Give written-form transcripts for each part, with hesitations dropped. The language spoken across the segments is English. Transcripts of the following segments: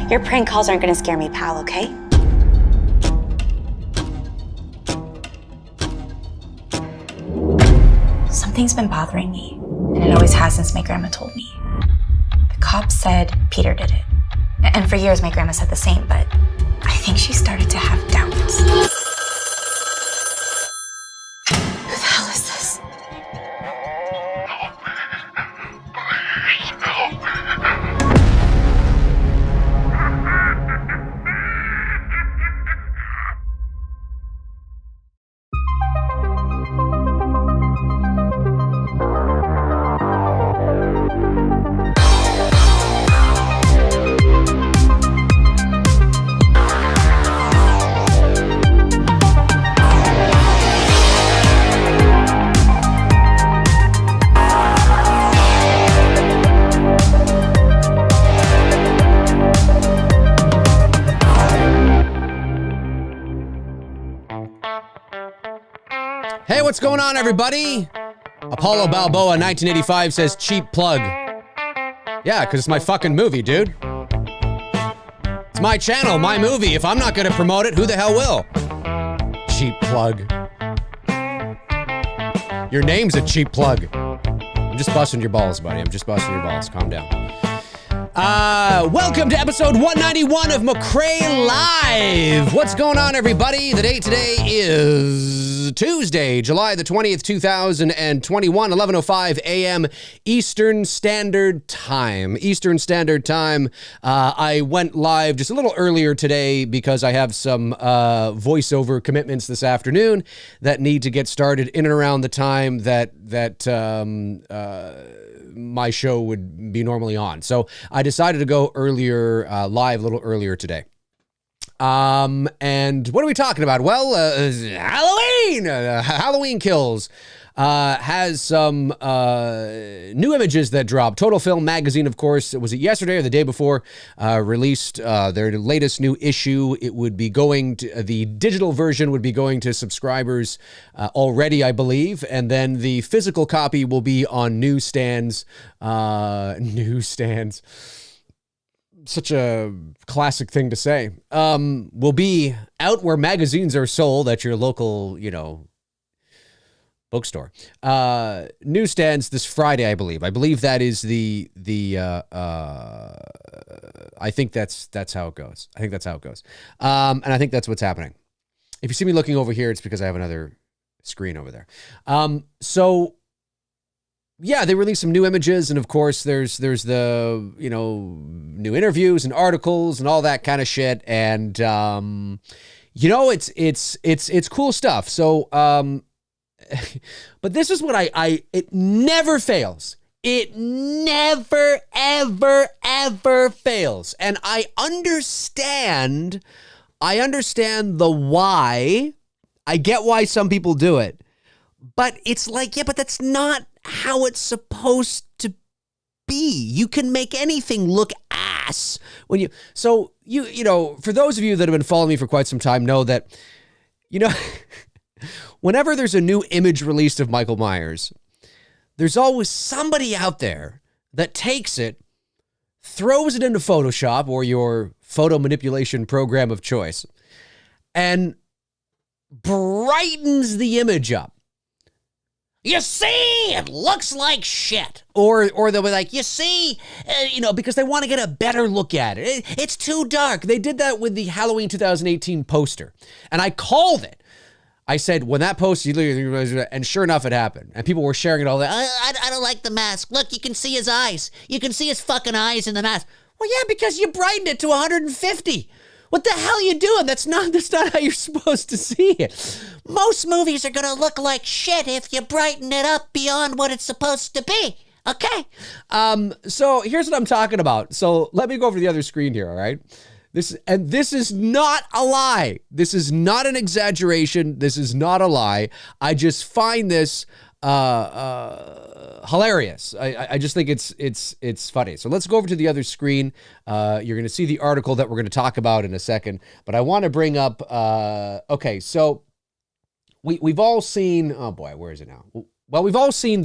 Your prank calls aren't gonna scare me, pal, okay? Something's been bothering me, and it always has since my grandma told me. The cops said Peter did it. And for years, my grandma said the same, but I think she started to have doubts. Who the hell is this? Hey, what's going on, everybody? Apollo Balboa 1985 says cheap plug. Yeah, because it's my fucking movie, dude. It's my channel, my movie. If I'm not going to promote it, who the hell will? Cheap plug. Your name's a cheap plug. I'm just busting your balls, buddy. I'm just busting your balls. Calm down. Welcome to episode 191 of McRae Live. What's going on, everybody? The date today is Tuesday, July the 20th, 2021, 11:05 a.m. Eastern Standard Time. Eastern Standard Time. I went live just a little earlier today because I have some voiceover commitments this afternoon that need to get started in and around the time that my show would be normally on. So I decided to go earlier, live a little earlier today. And what are we talking about? Well, Halloween! Halloween Kills has some new images that dropped. Total Film Magazine, of course, was it yesterday or the day before, released their latest new issue. It would be going to, the digital version would be going to subscribers already, I believe, and then the physical copy will be on newsstands. Newsstands. Such a classic thing to say. Will be out where magazines are sold at your local, bookstore. Newsstands this Friday, I believe. I believe that is I think that's how it goes. I think that's how it goes. And I think that's what's happening. If you see me looking over here, it's because I have another screen over there. So yeah, they released some new images, and of course there's the, new interviews and articles and all that kind of shit. And it's cool stuff. So but this is what it never fails. It never, ever, ever fails. And I understand the why. I get why some people do it. But it's like, yeah, but that's not how it's supposed to be. You can make anything look ass when you, for those of you that have been following me for quite some time know that, whenever there's a new image released of Michael Myers, there's always somebody out there that takes it, throws it into Photoshop or your photo manipulation program of choice, and brightens the image up. You see, it looks like shit. Or they'll be like, you see, because they want to get a better look at it. It's too dark. They did that with the Halloween 2018 poster. And I called it. I said, when that poster, and sure enough, it happened. And people were sharing it all day. I don't like the mask. Look, you can see his eyes. You can see his fucking eyes in the mask. Well, yeah, because you brightened it to 150. What the hell are you doing? That's not how you're supposed to see it. Most movies are going to look like shit if you brighten it up beyond what it's supposed to be. Okay? So here's what I'm talking about. So let me go over to the other screen here, all right? This is not a lie. This is not an exaggeration. This is not a lie. I just find this hilarious. I just think it's funny. So let's go over to the other screen. You're going to see the article that we're going to talk about in a second, but I want to bring up, okay, so we've all seen, oh boy, where is it now? Well, we've all seen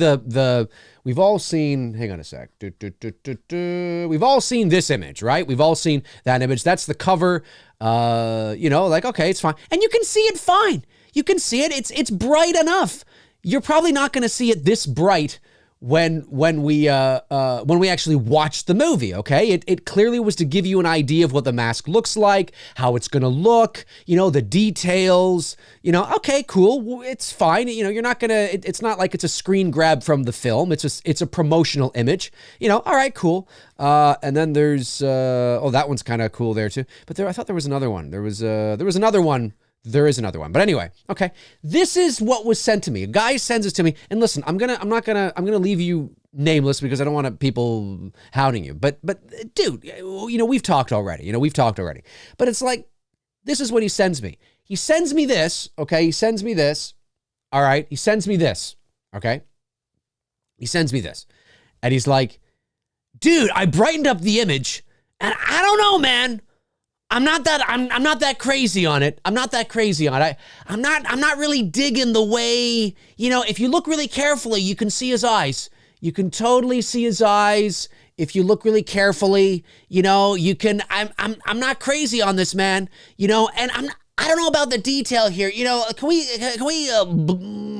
we've all seen, hang on a sec. We've all seen this image, right? We've all seen that image. That's the cover. Like, okay, it's fine. And you can see it fine. You can see it. It's bright enough. You're probably not going to see it this bright when we actually watch the movie, okay? It clearly was to give you an idea of what the mask looks like, how it's gonna look, the details, okay, cool, it's fine. You're not gonna, it's not like it's a screen grab from the film, it's a promotional image, all right, cool. And then there's, that one's kind of cool there too. But I thought there was another one. There was another one. There is another one. But anyway, okay. This is what was sent to me. A guy sends this to me. And listen, I'm gonna leave you nameless because I don't want people hounding you. But dude, we've talked already. But it's like, this is what he sends me. He sends me this, okay? He sends me this. All right. He sends me this. Okay. He sends me this. And he's like, dude, I brightened up the image and I don't know, man. I'm not that crazy on it. I'm not really digging the way, if you look really carefully, you can see his eyes. You can totally see his eyes. If you look really carefully, you can, I'm not crazy on this, man, and I don't know about the detail here. Can we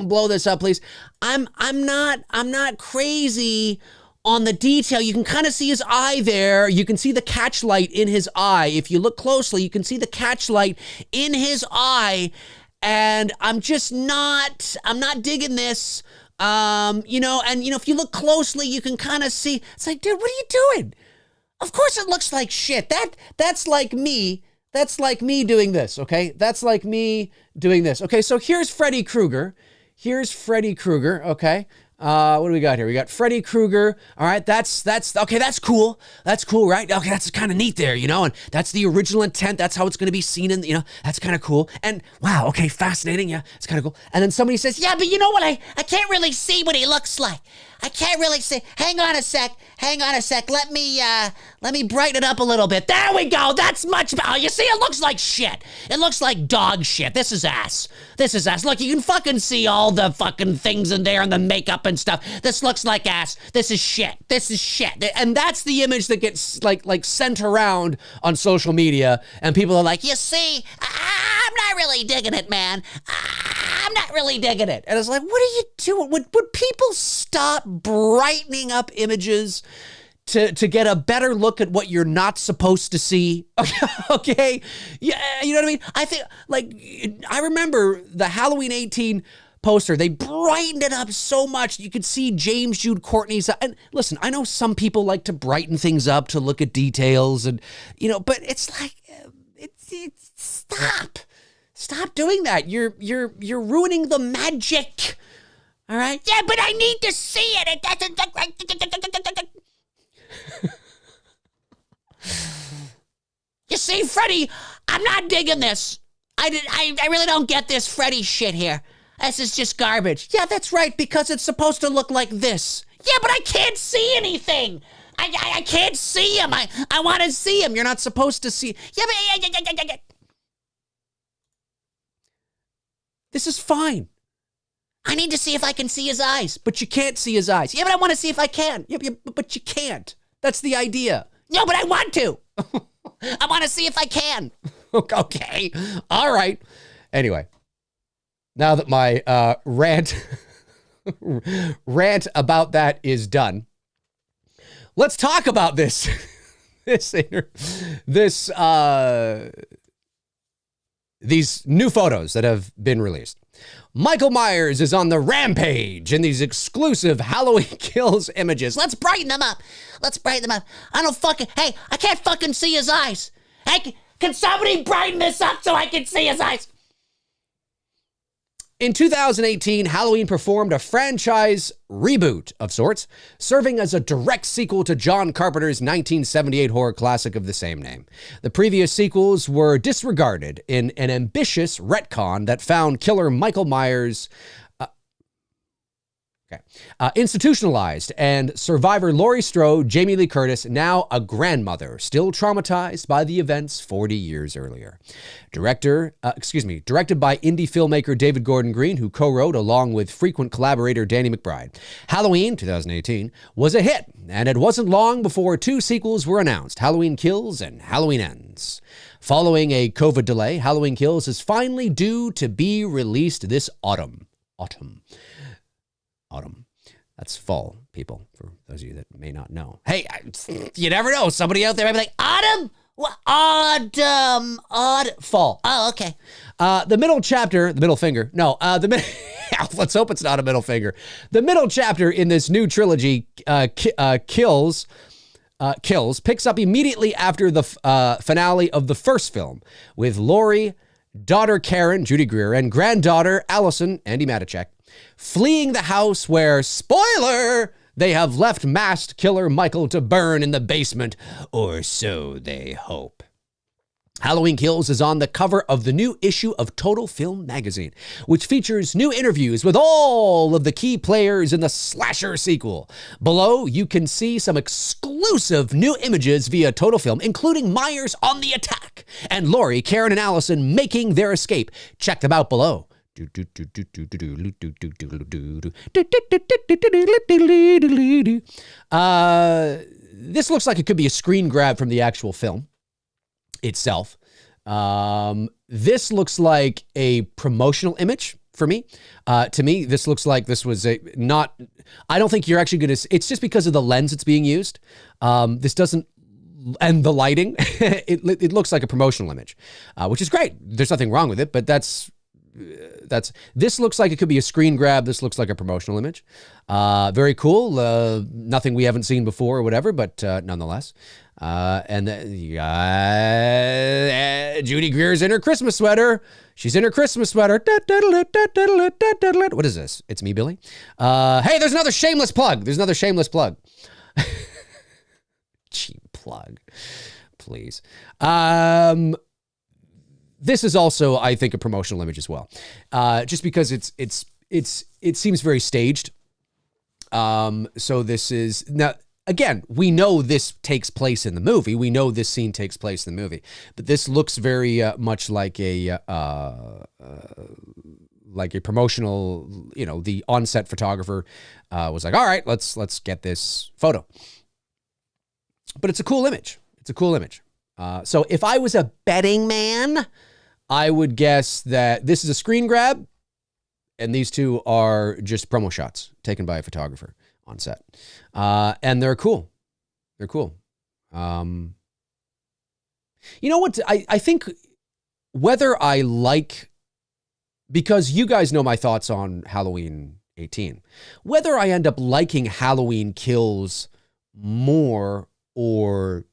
blow this up, please? I'm not crazy on the detail. You can kind of see his eye there. You can see the catch light in his eye. If you look closely, you can see the catch light in his eye. And I'm not digging this. If you look closely, you can kind of see, it's like, dude, what are you doing? Of course it looks like shit. That's like me. That's like me doing this, okay? That's like me doing this. Okay, so here's Freddy Krueger. Okay? What do we got here? We got Freddy Krueger. All right, that's okay. That's cool. That's cool, right? Okay, that's kind of neat there, and that's the original intent. That's how it's going to be seen in, that's kind of cool. And wow, okay, fascinating. Yeah, it's kind of cool. And then somebody says, yeah, but you know what? I can't really see what he looks like. I can't really see. Hang on a sec. Let me brighten it up a little bit. There we go. That's much better. You see, it looks like shit. It looks like dog shit. This is ass. Look, you can fucking see all the fucking things in there and the makeup and stuff. This looks like ass. This is shit. And that's the image that gets like sent around on social media. And people are like, you see, I'm not really digging it, man. I'm not really digging it. And it's like, what are you doing? Would people stop brightening up images to get a better look at what you're not supposed to see? Okay? Yeah, you know what I mean? I think, I remember the Halloween 18 poster. They brightened it up so much. You could see James Jude Courtney's. And listen, I know some people like to brighten things up to look at details and, but it's like, Stop doing that. You're ruining the magic. All right? Yeah, but I need to see it. It doesn't look like. You see, Freddy, I'm not digging this. I really don't get this Freddy shit here. This is just garbage. Yeah, that's right, because it's supposed to look like this. Yeah, but I can't see anything. I can't see him. I want to see him. You're not supposed to see. Yeah, but. This is fine. I need to see if I can see his eyes. But you can't see his eyes. Yeah, but I want to see if I can. Yeah, but you can't. That's the idea. No, but I want to. I want to see if I can. Okay. All right. Anyway, now that my rant about that is done, let's talk about this. These new photos that have been released. Michael Myers is on the rampage in these exclusive Halloween Kills images. Let's brighten them up. Hey, I can't fucking see his eyes. Hey, can somebody brighten this up so I can see his eyes? In 2018, Halloween performed a franchise reboot of sorts, serving as a direct sequel to John Carpenter's 1978 horror classic of the same name. The previous sequels were disregarded in an ambitious retcon that found killer Michael Myers... Okay. Institutionalized and survivor Laurie Strode, Jamie Lee Curtis, now a grandmother, still traumatized by the events 40 years earlier. Directed by indie filmmaker David Gordon Green, who co-wrote along with frequent collaborator Danny McBride. Halloween 2018 was a hit, and it wasn't long before 2 sequels were announced, Halloween Kills and Halloween Ends. Following a COVID delay, Halloween Kills is finally due to be released this autumn. Autumn. That's fall, people, for those of you that may not know. Hey, you never know. Somebody out there might be like, autumn? What? Autumn. Fall. Oh, okay. The middle chapter, the middle finger. No, let's hope it's not a middle finger. The middle chapter in this new trilogy, Kills, picks up immediately after the finale of the first film, with Laurie, daughter Karen, Judy Greer, and granddaughter Allison, Andy Matichak, fleeing the house where, spoiler, they have left masked killer Michael to burn in the basement, or so they hope. Halloween Kills is on the cover of the new issue of Total Film magazine, which features new interviews with all of the key players in the slasher sequel. Below, you can see some exclusive new images via Total Film, including Myers on the attack and Laurie, Karen, and Allison making their escape. Check them out below. This looks like it could be a screen grab from the actual film itself. This looks like a promotional image for me. To me, this looks like this was I don't think you're actually going to, it's just because of the lens it's being used. This doesn't, and the lighting, it looks like a promotional image, which is great. There's nothing wrong with it, but this looks like it could be a screen grab. This looks like a promotional image. Very cool. Nothing we haven't seen before or whatever, but nonetheless. And Judy Greer's in her Christmas sweater. She's in her Christmas sweater. What is this? It's me, Billy. Hey, there's another shameless plug. Cheap plug, please. This is also, I think, a promotional image as well, just because it seems very staged. So this is now, again, we know this takes place in the movie. We know this scene takes place in the movie, but this looks very much like a promotional. You know, the on-set photographer was like, "All right, let's get this photo." But it's a cool image. So if I was a betting man, I would guess that this is a screen grab and these two are just promo shots taken by a photographer on set. And they're cool. You know what? I think whether I like, because you guys know my thoughts on Halloween 18, whether I end up liking Halloween Kills more or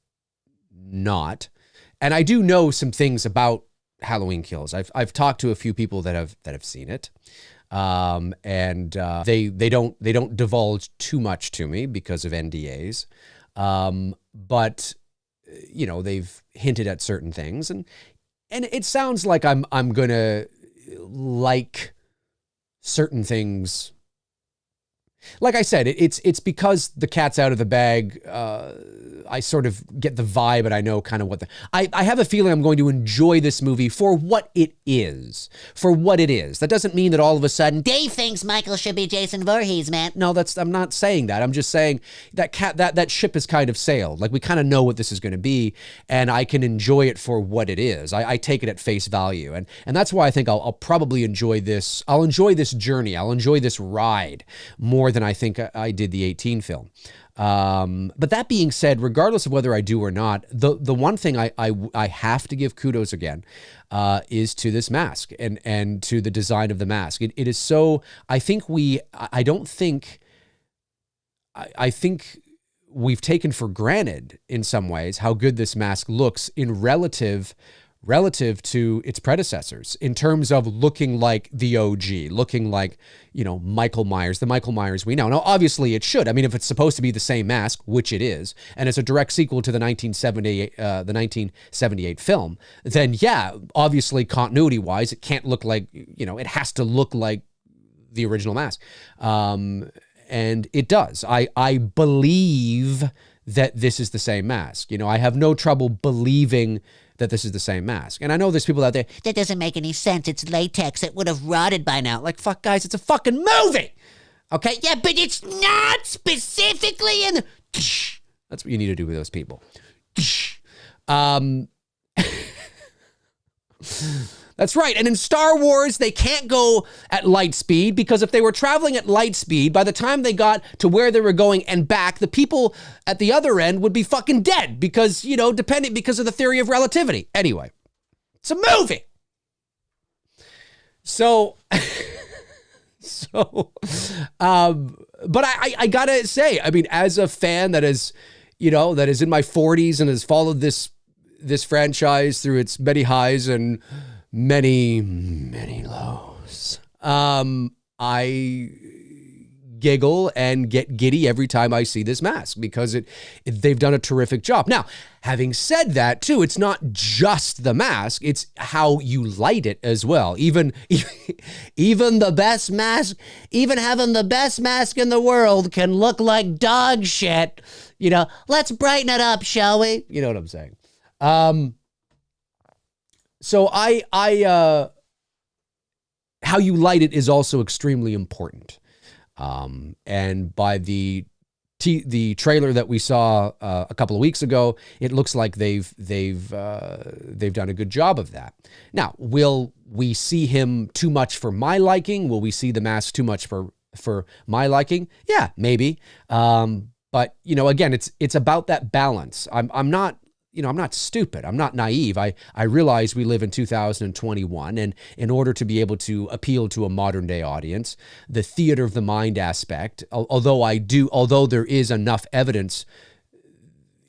not. And I do know some things about Halloween Kills. I've talked to a few people that have seen it. And they don't divulge too much to me because of NDAs. But you know, they've hinted at certain things, and it sounds like I'm gonna like certain things. Like I said, it's because the cat's out of the bag. I sort of get the vibe, and I know kind of what I have a feeling I'm going to enjoy this movie for what it is. That doesn't mean that all of a sudden Dave thinks Michael should be Jason Voorhees, man. No, I'm not saying that. I'm just saying that ship has kind of sailed. Like, we kind of know what this is going to be, and I can enjoy it for what it is. I take it at face value, and that's why I think I'll probably enjoy this. I'll enjoy this journey. I'll enjoy this ride more than I think I did the 18 film. But that being said, regardless of whether I do or not, the one thing I have to give kudos again is to this mask and to the design of the mask. It is so, I think we've taken for granted in some ways how good this mask looks in relative to its predecessors, in terms of looking like the OG, looking like, you know, Michael Myers, the Michael Myers we know. Now, obviously it should. I mean, if it's supposed to be the same mask, which it is, and it's a direct sequel to the 1978 film, then yeah, obviously continuity-wise, it can't look like, you know, it has to look like the original mask. And it does. I believe that this is the same mask. I have no trouble believing that this is the same mask. And I know there's people out there, that doesn't make any sense. It's latex. It would have rotted by now. Like, fuck, guys, it's a fucking movie. Okay? Yeah, but it's not specifically in the... That's what you need to do with those people. That's right. And in Star Wars, they can't go at light speed, because if they were traveling at light speed, by the time they got to where they were going and back, the people at the other end would be fucking dead because, because of the theory of relativity. Anyway, it's a movie. So, but I gotta say, I mean, as a fan that is in my 40s and has followed this franchise through its many highs and many, many lows. I giggle and get giddy every time I see this mask because they've done a terrific job. Now, having said that too, it's not just the mask, it's how you light it as well. Even the best mask, even having the best mask in the world can look like dog shit. Let's brighten it up, shall we? You know what I'm saying? So how you light it is also extremely important. And by the trailer that we saw a couple of weeks ago, it looks like they've done a good job of that. Now, will we see him too much for my liking? Will we see the mask too much for my liking? Yeah, maybe. But again, it's about that balance. I'm not stupid. I'm not naive. I realize we live in 2021, and in order to be able to appeal to a modern day audience, the theater of the mind aspect, although there is enough evidence,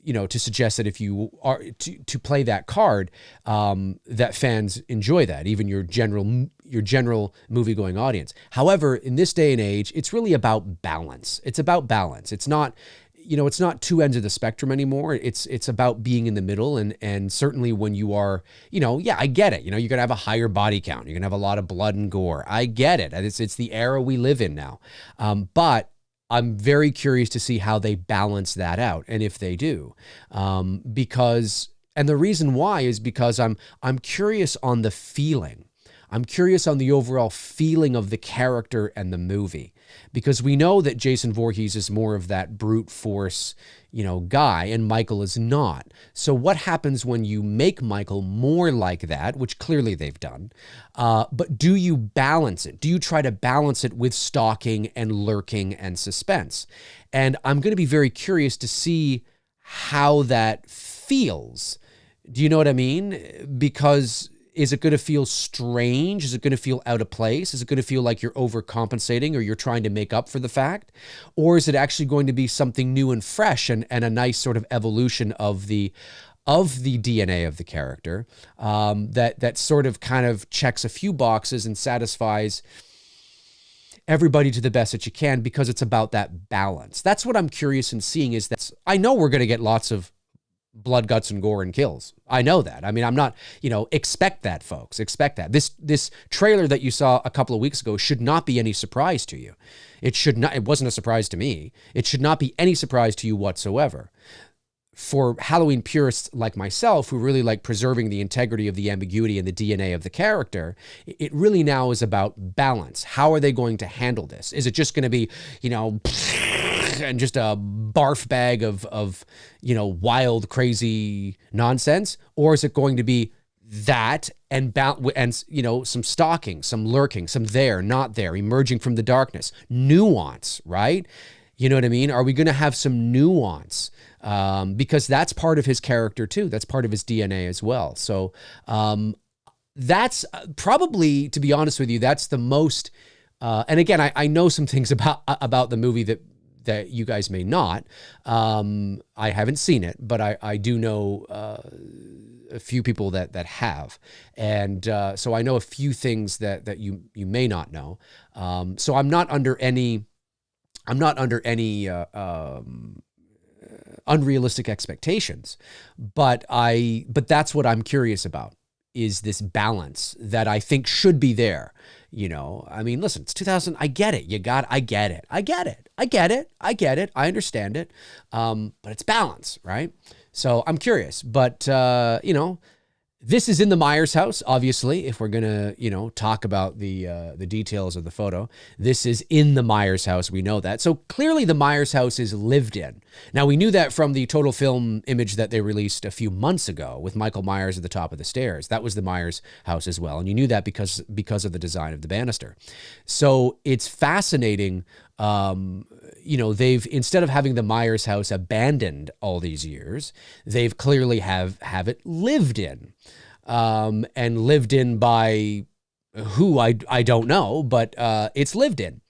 to suggest that if you are to play that card, that fans enjoy that, even your general movie-going audience. However, in this day and age, it's really about balance. It's about balance. It's not, it's not two ends of the spectrum anymore. It's about being in the middle. And certainly when you are, I get it. You're going to have a higher body count. You're going to have a lot of blood and gore. I get it. It's the era we live in now. But I'm very curious to see how they balance that out, and if they do, because the reason why is because I'm curious on the feeling. I'm curious on the overall feeling of the character and the movie, because we know that Jason Voorhees is more of that brute force, guy, and Michael is not. So what happens when you make Michael more like that, which clearly they've done, but do you balance it? Do you try to balance it with stalking and lurking and suspense? And I'm going to be very curious to see how that feels. Do you know what I mean? Because is it going to feel strange? Is it going to feel out of place? Is it going to feel like you're overcompensating or you're trying to make up for the fact? Or is it actually going to be something new and fresh and a nice sort of evolution of the DNA of the character that sort of kind of checks a few boxes and satisfies everybody to the best that you can, because it's about that balance. That's what I'm curious in seeing. Is that I know we're going to get lots of blood, guts, and gore and kills. I know that. I mean, I'm not, expect that, folks. Expect that. This trailer that you saw a couple of weeks ago should not be any surprise to you. It wasn't a surprise to me. It should not be any surprise to you whatsoever. For Halloween purists like myself, who really like preserving the integrity of the ambiguity and the DNA of the character, it really now is about balance. How are they going to handle this? Is it just going to be, and just a barf bag of wild, crazy nonsense? Or is it going to be that and some stalking, some lurking, some there, not there, emerging from the darkness, nuance, right? You know what I mean? Are we going to have some nuance? Because that's part of his character too. That's part of his DNA as well. So that's probably, to be honest with you, that's the most. And again, I know some things about the movie that you guys may not. I haven't seen it, but I do know a few people that have, and so I know a few things that you may not know. So I'm not under any unrealistic expectations, but that's what I'm curious about. is this balance that I think should be there. You know, I mean, listen, it's 2000. I get it. I get it. I understand it. But it's balance, right? So I'm curious, but, you know, this is in the Myers house, obviously, if we're going to, you know, talk about the details of the photo. This is in the Myers house. We know that. So clearly the Myers house is lived in. Now, we knew that from the total film image that they released a few months ago with Michael Myers at the top of the stairs. That was the Myers house as well. And you knew that because of the design of the banister. So it's fascinating. You know, they've, instead of having the Myers house abandoned all these years, they've clearly have it lived in, and lived in by who I don't know, but it's lived in.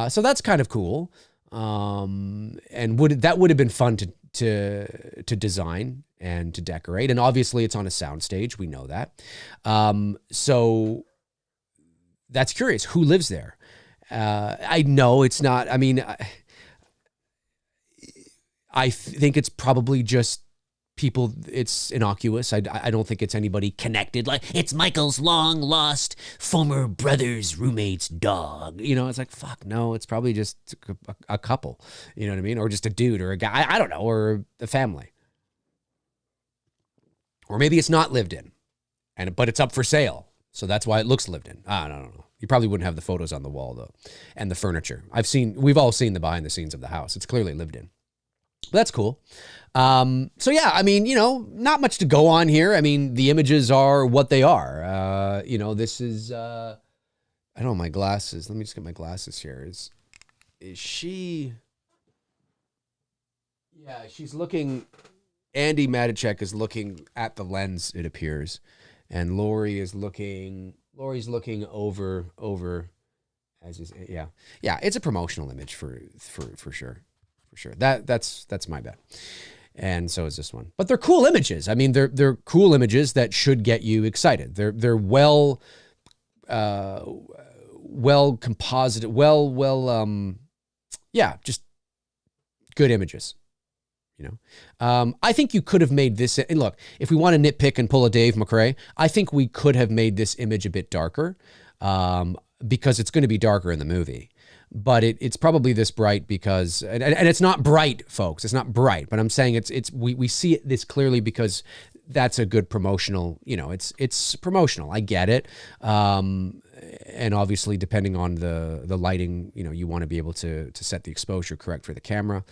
So that's kind of cool. And that would have been fun to design and to decorate. And obviously it's on a soundstage. We know that. So that's curious. Who lives there? I know it's not, I mean, I think it's probably just people, it's innocuous. I don't think it's anybody connected. Like, it's Michael's long lost former brother's roommate's dog. You know, it's like, fuck, no, it's probably just a couple, you know what I mean? Or just a dude or a guy, I don't know, or a family. Or maybe it's not lived in, but it's up for sale. So that's why it looks lived in. I don't know. You probably wouldn't have the photos on the wall though. And the furniture. We've all seen the behind the scenes of the house. It's clearly lived in. That's cool. So yeah, I mean, you know, not much to go on here. I mean, the images are what they are. You know, this is, I don't know, my glasses. Let me just get my glasses here. Is she, yeah, she's looking, Andy Matichek is looking at the lens, it appears. And Lori's looking over as is, yeah. It's a promotional image for sure. For sure. That's my bet. And so is this one. But they're cool images. I mean, they're cool images that should get you excited. They're well composited, just good images. You know, I think you could have made this, and look, if we want to nitpick and pull a Dave McRae, I think we could have made this image a bit darker, because it's going to be darker in the movie. But it's probably this bright because, and it's not bright, folks. It's not bright, but I'm saying we see it this clearly because that's a good promotional, you know, it's promotional. I get it. And obviously depending on the lighting, you know, you want to be able to set the exposure correct for the camera.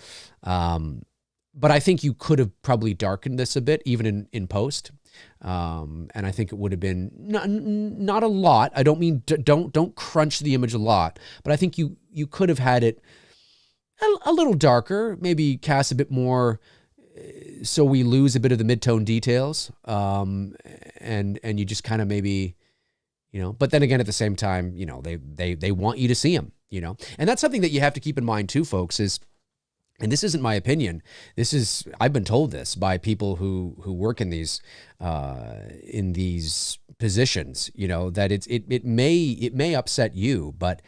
But I think you could have probably darkened this a bit, even in post. And I think it would have been not a lot. I don't mean don't crunch the image a lot, but I think you could have had it a little darker, maybe cast a bit more, so we lose a bit of the mid-tone details. And you just kind of maybe, you know, but then again, at the same time, you know, they want you to see them, you know, and that's something that you have to keep in mind too, folks, is, and this isn't my opinion. I've been told this by people who work in these positions, you know, that it may upset you, but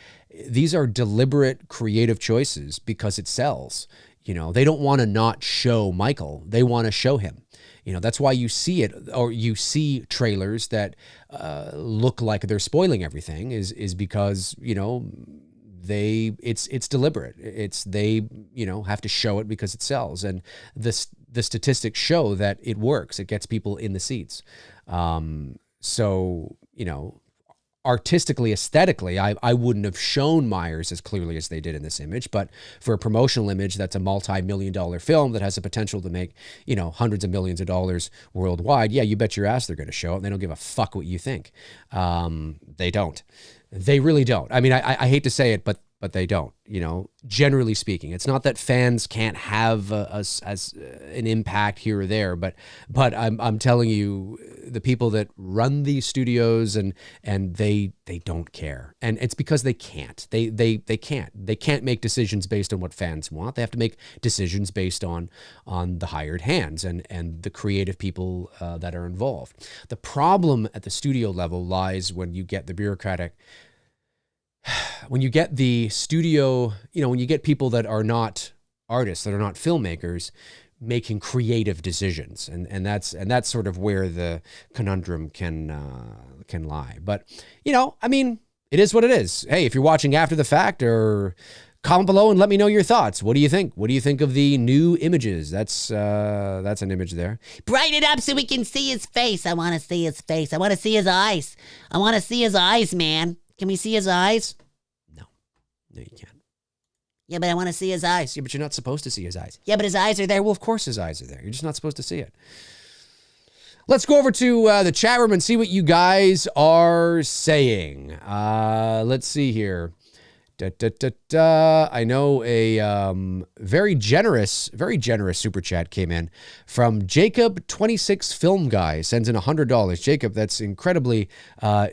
these are deliberate creative choices because it sells. You know, they don't want to not show Michael. They want to show him. You know, that's why you see it, or you see trailers that look like they're spoiling everything is because, you know, it's deliberate. They you know, have to show it because it sells, and the statistics show that it works. It gets people in the seats. So, you know, artistically, aesthetically, I wouldn't have shown Myers as clearly as they did in this image, but for a promotional image that's a multi-million-dollar film that has the potential to make, you know, hundreds of millions of dollars worldwide, yeah, you bet your ass they're going to show it, and they don't give a fuck what you think. They don't. They really don't. I mean, I hate to say it, but they don't, you know, generally speaking. It's not that fans can't have as an impact here or there, but I'm telling you, the people that run these studios and they don't care. And it's because they can't. They can't make decisions based on what fans want. They have to make decisions based on the hired hands and the creative people that are involved. The problem at the studio level lies when you get the bureaucratic, when you get the studio, you know, when you get people that are not artists, that are not filmmakers, making creative decisions, and that's sort of where the conundrum can lie. But I mean, it is what it is. Hey, if you're watching after the fact, or comment below and let me know your thoughts. What do you think? What do you think of the new images? That's an image there. Brighten it up so we can see his face. I want to see his face. I want to see his eyes. I want to see his eyes, man. Can we see his eyes? No, you can't. Yeah, but I want to see his eyes. Yeah, but you're not supposed to see his eyes. Yeah, but his eyes are there. Well, of course his eyes are there. You're just not supposed to see it. Let's go over to the chat room and see what you guys are saying. Let's see here. I know a very generous super chat came in from Jacob 26 Film Guy. Sends in $100. Jacob, that's incredibly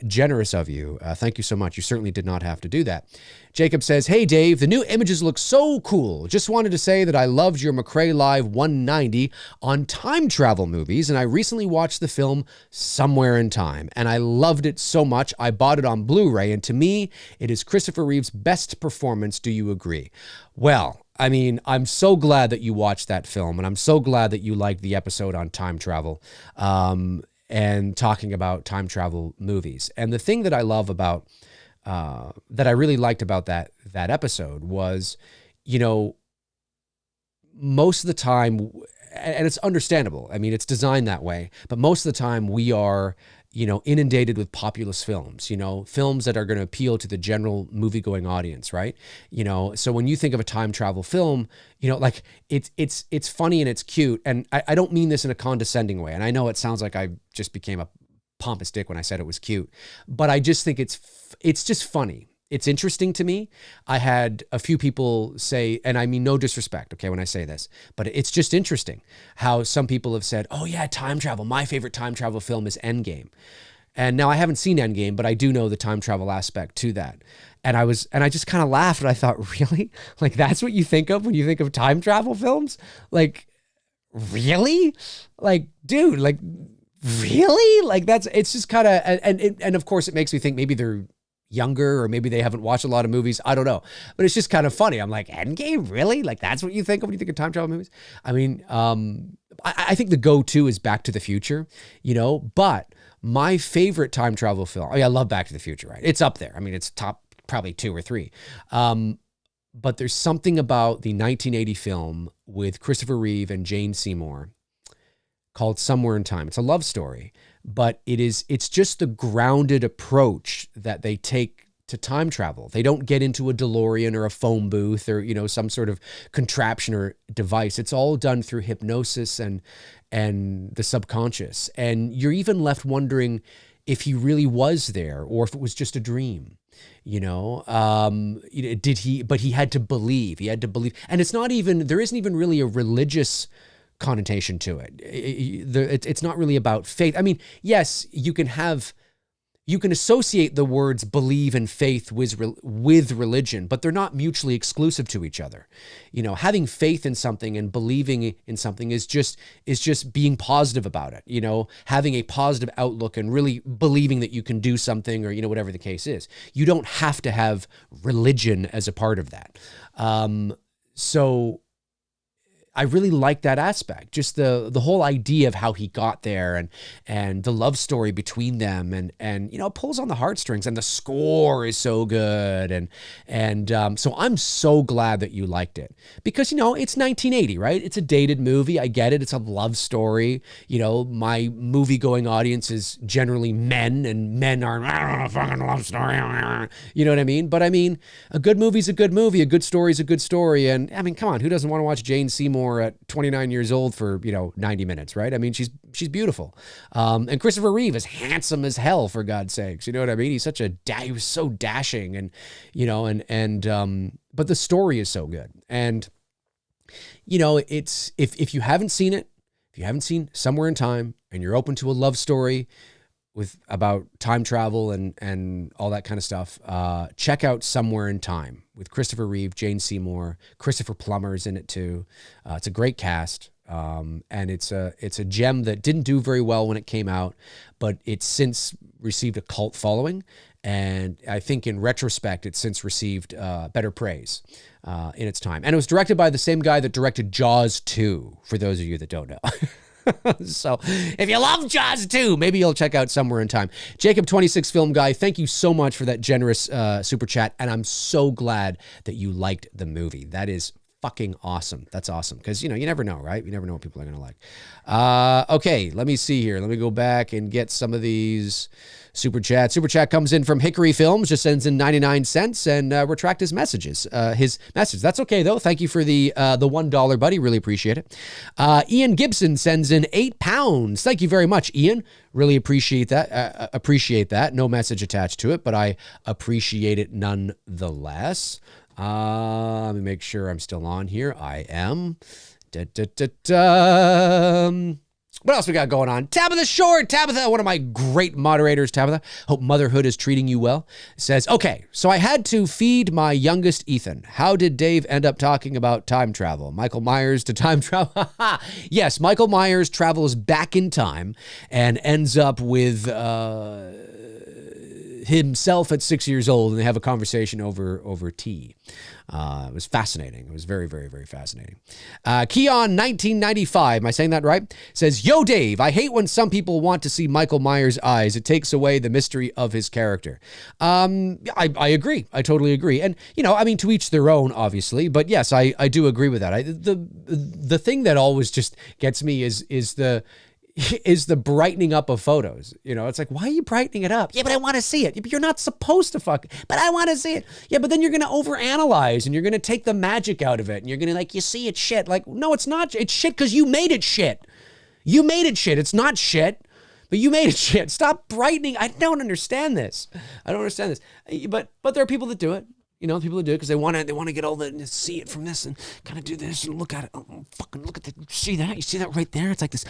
generous of you. Thank you so much. You certainly did not have to do that. Jacob says, "Hey Dave, the new images look so cool. Just wanted to say that I loved your McRae Live 190 on time travel movies, and I recently watched the film Somewhere in Time, and I loved it so much I bought it on Blu-ray, and to me, it is Christopher Reeve's best performance. Do you agree?" Well, I mean, I'm so glad that you watched that film, and I'm so glad that you liked the episode on time travel and talking about time travel movies. And the thing that I love about that I really liked about that episode was, most of the time, and it's understandable. I mean, it's designed that way, but most of the time we are, inundated with populist films, films that are going to appeal to the general movie-going audience, right? So when you think of a time travel film, like it's funny and it's cute. And I don't mean this in a condescending way. And I know it sounds like I just became a pompous dick when I said it was cute, but I just think it's just funny. It's interesting to me. I had a few people say, and I mean no disrespect, okay, when I say this, but it's just interesting how some people have said, "Oh yeah, time travel. My favorite time travel film is Endgame." And now I haven't seen Endgame, but I do know the time travel aspect to that. And I just kind of laughed and I thought, really? Like, that's what you think of when you think of time travel films? Like, really? Like, dude, like, really? Like, it's just kind of, and of course it makes me think maybe they're younger or maybe they haven't watched a lot of movies. I don't know, but it's just kind of funny. I'm like, Endgame, really? Like, that's what you think of when you think of time travel movies? I mean, I think the go-to is Back to the Future, but my favorite time travel film, I love Back to the Future, right? It's up there. I mean, it's top probably 2 or 3. But there's something about the 1980 film with Christopher Reeve and Jane Seymour called Somewhere in Time. It's a love story, but it's just the grounded approach that they take to time travel. They don't get into a DeLorean or a phone booth or, some sort of contraption or device. It's all done through hypnosis and the subconscious. And you're even left wondering if he really was there or if it was just a dream. But he had to believe. And there isn't even really a religious connotation to it. It's not really about faith. I mean, yes, you can associate the words believe and faith with religion, but they're not mutually exclusive to each other. Having faith in something and believing in something is just being positive about it, having a positive outlook and really believing that you can do something or, whatever the case is. You don't have to have religion as a part of that. So I really like that aspect, just the whole idea of how he got there and the love story between them and it pulls on the heartstrings and the score is so good. And so I'm so glad that you liked it because, it's 1980, right? It's a dated movie. I get it. It's a love story. My movie going audience is generally men and men are, I don't know, fucking love story. You know what I mean? But I mean, a good movie's a good movie. A good story's a good story. And I mean, come on, who doesn't want to watch Jane Seymour at 29 years old for 90 minutes, right? I mean, she's beautiful, and Christopher Reeve is handsome as hell, for God's sakes. You know what I mean? He was so dashing, and but the story is so good, and it's if you haven't seen it, if you haven't seen Somewhere in Time, and you're open to a love story about time travel and all that kind of stuff, check out Somewhere in Time with Christopher Reeve, Jane Seymour, Christopher Plummer's in it too. It's a great cast, and it's a gem that didn't do very well when it came out, but it's since received a cult following, And I think in retrospect, it's since received better praise in its time. And it was directed by the same guy that directed Jaws 2, for those of you that don't know. So if you love Jaws 2, maybe you'll check out Somewhere in Time. Jacob26 Film Guy, thank you so much for that generous super chat. And I'm so glad that you liked the movie. That is fucking awesome. That's awesome. Because, you never know, right? You never know what people are going to like. Okay, let me see here. Let me go back and get some of these super chats. Super chat comes in from Hickory Films, just sends in 99 cents and retract his message. That's okay, though. Thank you for the $1, buddy. Really appreciate it. Ian Gibson sends in £8. Thank you very much, Ian. Really appreciate that. No message attached to it, but I appreciate it nonetheless. Let me make sure I'm still on here. I am. What else we got going on? Tabitha Short. Tabitha, one of my great moderators, Tabitha. Hope motherhood is treating you well. Says, okay, so I had to feed my youngest Ethan. How did Dave end up talking about time travel? Michael Myers to time travel? Yes, Michael Myers travels back in time and ends up with himself at 6 years old, and they have a conversation over tea. It was fascinating. It was very, very, very fascinating. Keon1995, am I saying that right? Says, yo, Dave, I hate when some people want to see Michael Myers' eyes. It takes away the mystery of his character. I agree. I totally agree. And, to each their own, obviously. But yes, I do agree with that. The thing that always just gets me is the brightening up of photos. It's like, why are you brightening it up? Yeah, but I want to see it. You're not supposed to but I want to see it. Yeah, but then you're going to overanalyze and you're going to take the magic out of it and you're going to you see it's shit. Like, no, it's not. It's shit because you made it shit. You made it shit. It's not shit, but you made it shit. Stop brightening. I don't understand this. But there are people that do it. People who do it because they want to get all the see it from this and kind of do this and look at it. Oh, fucking look at that. See that? You see that right there? It's like this.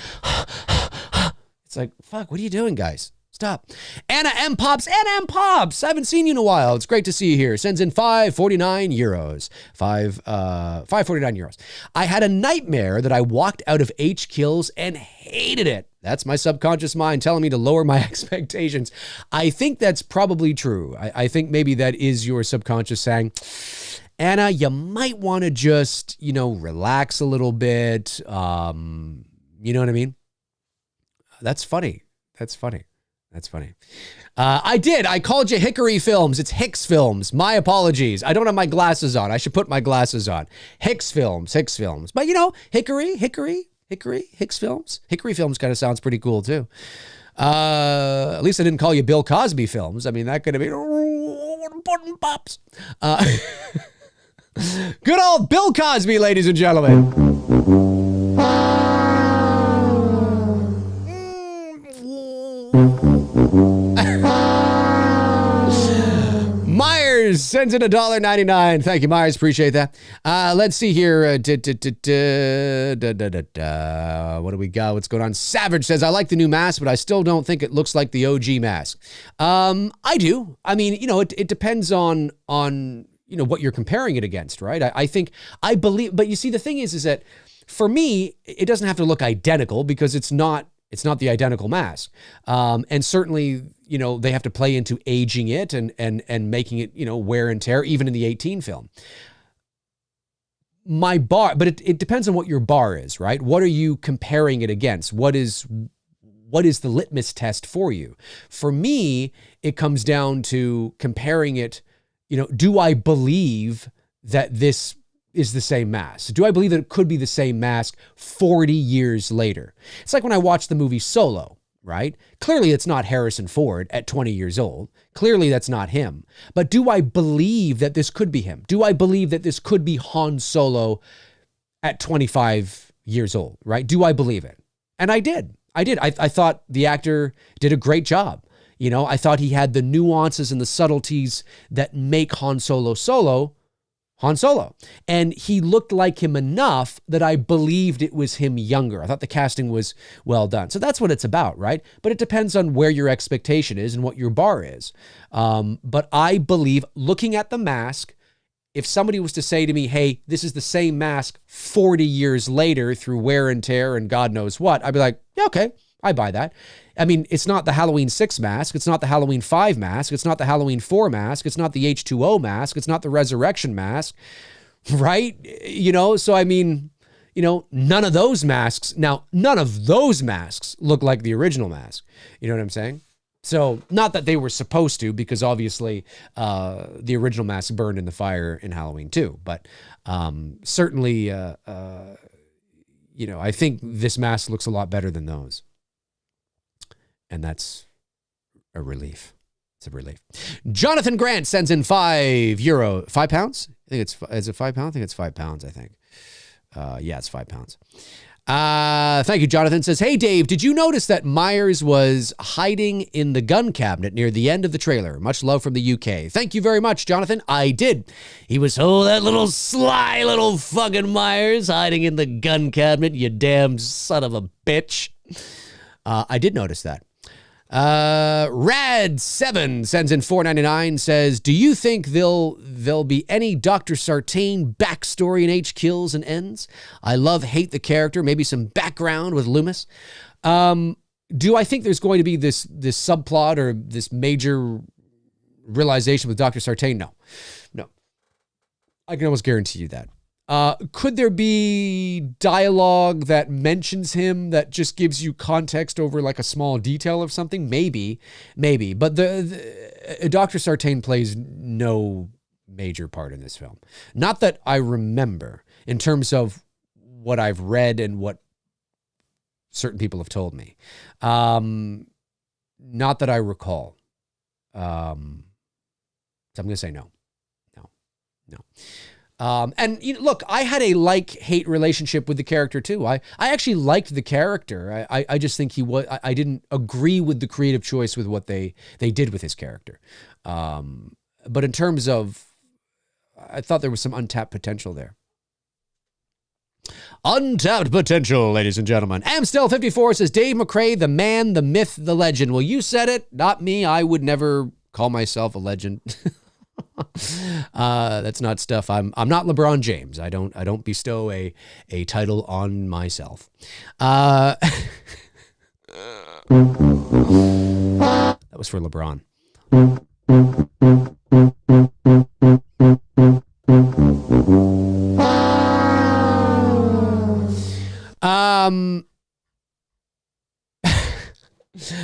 It's like, fuck, what are you doing, guys? Stop. Anna M. Pops. Anna M. Pops. I haven't seen you in a while. It's great to see you here. Sends in €5.49. 5.49 euros. I had a nightmare that I walked out of H Kills and hated it. That's my subconscious mind telling me to lower my expectations. I think that's probably true. I think maybe that is your subconscious saying, Anna, you might want to just, relax a little bit. You know what I mean? That's funny. I did. I called you Hickory Films. It's Hicks Films. My apologies. I don't have my glasses on. I should put my glasses on. Hicks Films. But Hickory, Hicks Films. Hickory Films kind of sounds pretty cool too. At least I didn't call you Bill Cosby Films. I mean, that could have been button pops. Good old Bill Cosby, ladies and gentlemen. Myers sends in $1.99. Thank you, Myers. Appreciate that. Let's see here. What do we got? What's going on? Savage says, I like the new mask, but I still don't think it looks like the OG mask. I do. I mean, it depends on what you're comparing it against, right? I believe, but you see, the thing is that for me, it doesn't have to look identical because it's not the identical mask. And certainly, they have to play into aging it and making it, wear and tear, even in the 18 film. My bar, but it depends on what your bar is, right? What are you comparing it against? What is the litmus test for you? For me, it comes down to comparing it, do I believe that this is the same mask? Do I believe that it could be the same mask 40 years later? It's like when I watched the movie Solo, right? Clearly it's not Harrison Ford at 20 years old. Clearly that's not him. But do I believe that this could be him? Do I believe that this could be Han Solo at 25 years old, right? Do I believe it? And I did. I thought the actor did a great job. I thought he had the nuances and the subtleties that make Han Solo. And he looked like him enough that I believed it was him younger. I thought the casting was well done. So that's what it's about, right? But it depends on where your expectation is and what your bar is. But I believe, looking at the mask, if somebody was to say to me, hey, this is the same mask 40 years later through wear and tear and God knows what, I'd be like, yeah, okay, I buy that. I mean, it's not the Halloween 6 mask. It's not the Halloween 5 mask. It's not the Halloween 4 mask. It's not the H2O mask. It's not the Resurrection mask, right? You know, so I mean, you know, none of those masks look like the original mask. You know what I'm saying? So not that they were supposed to, because obviously the original mask burned in the fire in Halloween 2. But certainly, you know, I think this mask looks a lot better than those. And that's a relief. It's a relief. Jonathan Grant sends in €5. 5 pounds? I think is it 5 pounds? I think it's 5 pounds, I think. Yeah, it's 5 pounds. Thank you, Jonathan. Says, hey, Dave, did you notice that Myers was hiding in the gun cabinet near the end of the trailer? Much love from the UK. Thank you very much, Jonathan. I did. He was, that little sly little fucking Myers hiding in the gun cabinet, you damn son of a bitch. I did notice that. Rad7 sends in $4.99, says, do you think there'll be any Dr. Sartain backstory in H Kills and Ends? I hate the character, maybe some background with Loomis. Do I think there's going to be this subplot or this major realization with Dr. Sartain? No. I can almost guarantee you that. Could there be dialogue that mentions him that just gives you context over like a small detail of something? Maybe. But the Dr. Sartain plays no major part in this film. Not that I remember in terms of what I've read and what certain people have told me. Not that I recall. So I'm going to say no. And you know, look, I had a like-hate relationship with the character too. I actually liked the character. I just think I didn't agree with the creative choice with what they did with his character. But in terms of, I thought there was some untapped potential there. Untapped potential, ladies and gentlemen. Amstel54 says, Dave McRae, the man, the myth, the legend. Well, you said it, not me. I would never call myself a legend. That's not stuff. I'm not LeBron James. I don't bestow a title on myself. That was for LeBron.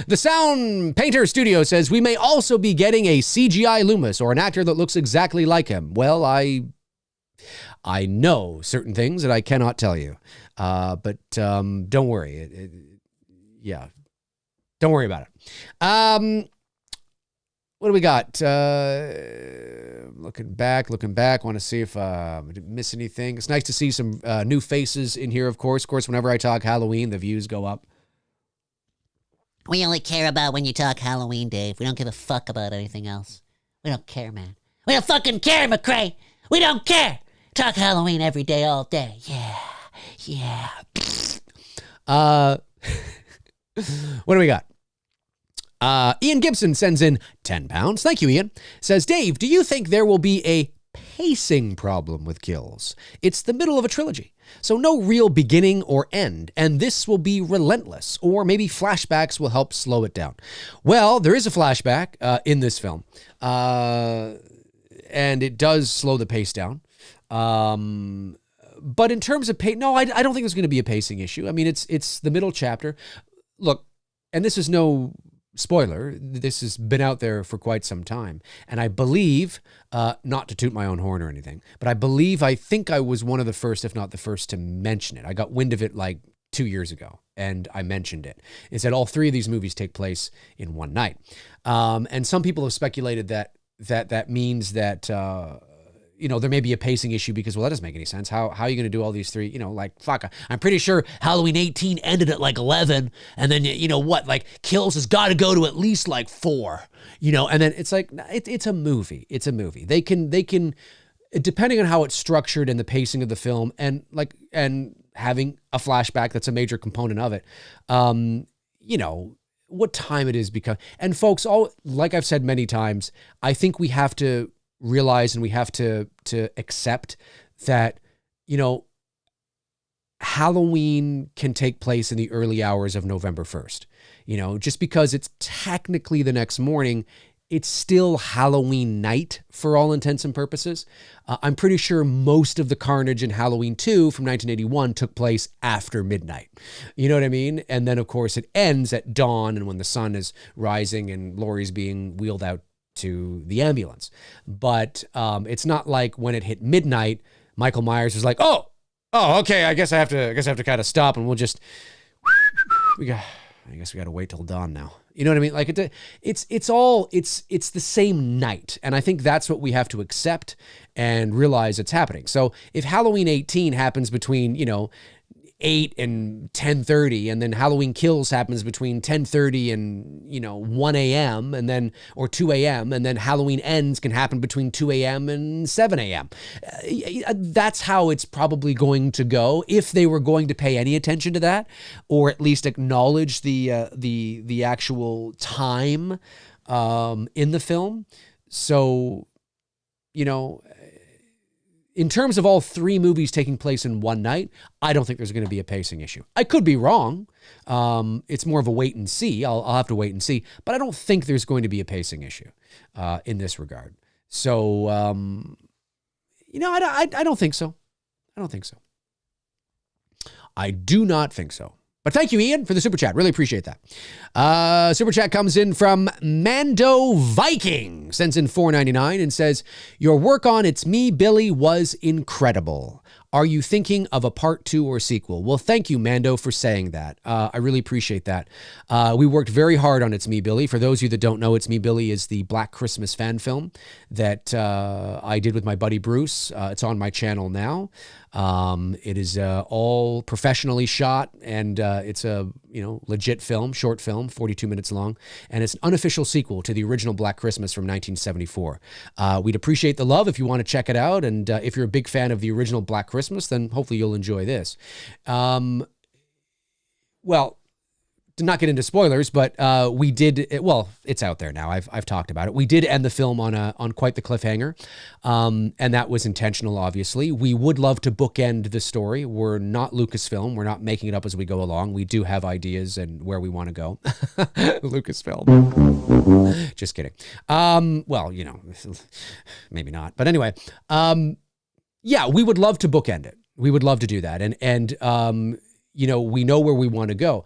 The Sound Painter Studio says, we may also be getting a CGI Loomis or an actor that looks exactly like him. Well, I know certain things that I cannot tell you. But don't worry. Don't worry about it. What do we got? Looking back. Want to see if I didn't miss anything. It's nice to see some new faces in here, of course. Of course, whenever I talk Halloween, the views go up. We only care about when you talk Halloween, Dave. We don't give a fuck about anything else. We don't care, man. We don't fucking care, McRae. We don't care. Talk Halloween every day, all day. Yeah. What do we got? Ian Gibson sends in £10. Thank you, Ian. Says, Dave, do you think there will be a pacing problem with Kills? It's the middle of a trilogy, so no real beginning or end, and this will be relentless, or maybe flashbacks will help slow it down. Well, there is a flashback in this film, and it does slow the pace down. But in terms of pace, no, I don't think there's going to be a pacing issue. I mean, it's the middle chapter. Look, and this is no spoiler, this has been out there for quite some time. And I believe, not to toot my own horn or anything, but I think I was one of the first, if not the first, to mention it. I got wind of it like 2 years ago, and I mentioned it. It said all three of these movies take place in one night. And some people have speculated that means that, there may be a pacing issue because, well, that doesn't make any sense. How are you going to do all these three? Fuck. I'm pretty sure Halloween 18 ended at like 11. And then, Kills has got to go to at least like 4, and then it's like, it's a movie. It's a movie. They can, depending on how it's structured and the pacing of the film and having a flashback, that's a major component of it. What time it is because, and folks, like I've said many times, I think we have to realize and we have to accept that, Halloween can take place in the early hours of November 1st. Just because it's technically the next morning, it's still Halloween night for all intents and purposes. I'm pretty sure most of the carnage in Halloween 2 from 1981 took place after midnight. You know what I mean? And then, of course, it ends at dawn and when the sun is rising and Laurie's being wheeled out to the ambulance. But it's not like when it hit midnight, Michael Myers was like, oh, okay, I guess I have to kind of stop and we'll just, I guess we got to wait till dawn now. You know what I mean? Like it's the same night. And I think that's what we have to accept and realize it's happening. So if Halloween 18 happens between, 8 and 10:30, and then Halloween Kills happens between 10:30 and 1 a.m. and then or 2 a.m. and then Halloween Ends can happen between 2 a.m. and 7 a.m. That's how it's probably going to go if they were going to pay any attention to that, or at least acknowledge the actual time in the film. So, in terms of all three movies taking place in one night, I don't think there's going to be a pacing issue. I could be wrong. It's more of a wait and see. I'll have to wait and see. But I don't think there's going to be a pacing issue in this regard. So, I don't think so. I don't think so. I do not think so. But thank you, Ian, for the super chat. Really appreciate that. Super chat comes in from Mando Viking. Sends in $4.99 and says, your work on It's Me, Billy was incredible. Are you thinking of a part 2 or sequel? Well, thank you, Mando, for saying that. I really appreciate that. We worked very hard on It's Me, Billy. For those of you that don't know, It's Me, Billy is the Black Christmas fan film that I did with my buddy Bruce. It's on my channel now. It is all professionally shot, and it's a legit film, short film, 42 minutes long, and it's an unofficial sequel to the original Black Christmas from 1974. We'd appreciate the love if you want to check it out, and if you're a big fan of the original Black Christmas, then hopefully you'll enjoy this. Well, to not get into spoilers, but we did. It's out there now. I've talked about it. We did end the film on quite the cliffhanger, and that was intentional. Obviously, we would love to bookend the story. We're not Lucasfilm. We're not making it up as we go along. We do have ideas and where we want to go. Lucasfilm. Just kidding. Maybe not. But anyway, yeah, we would love to bookend it. We would love to do that, and we know where we want to go.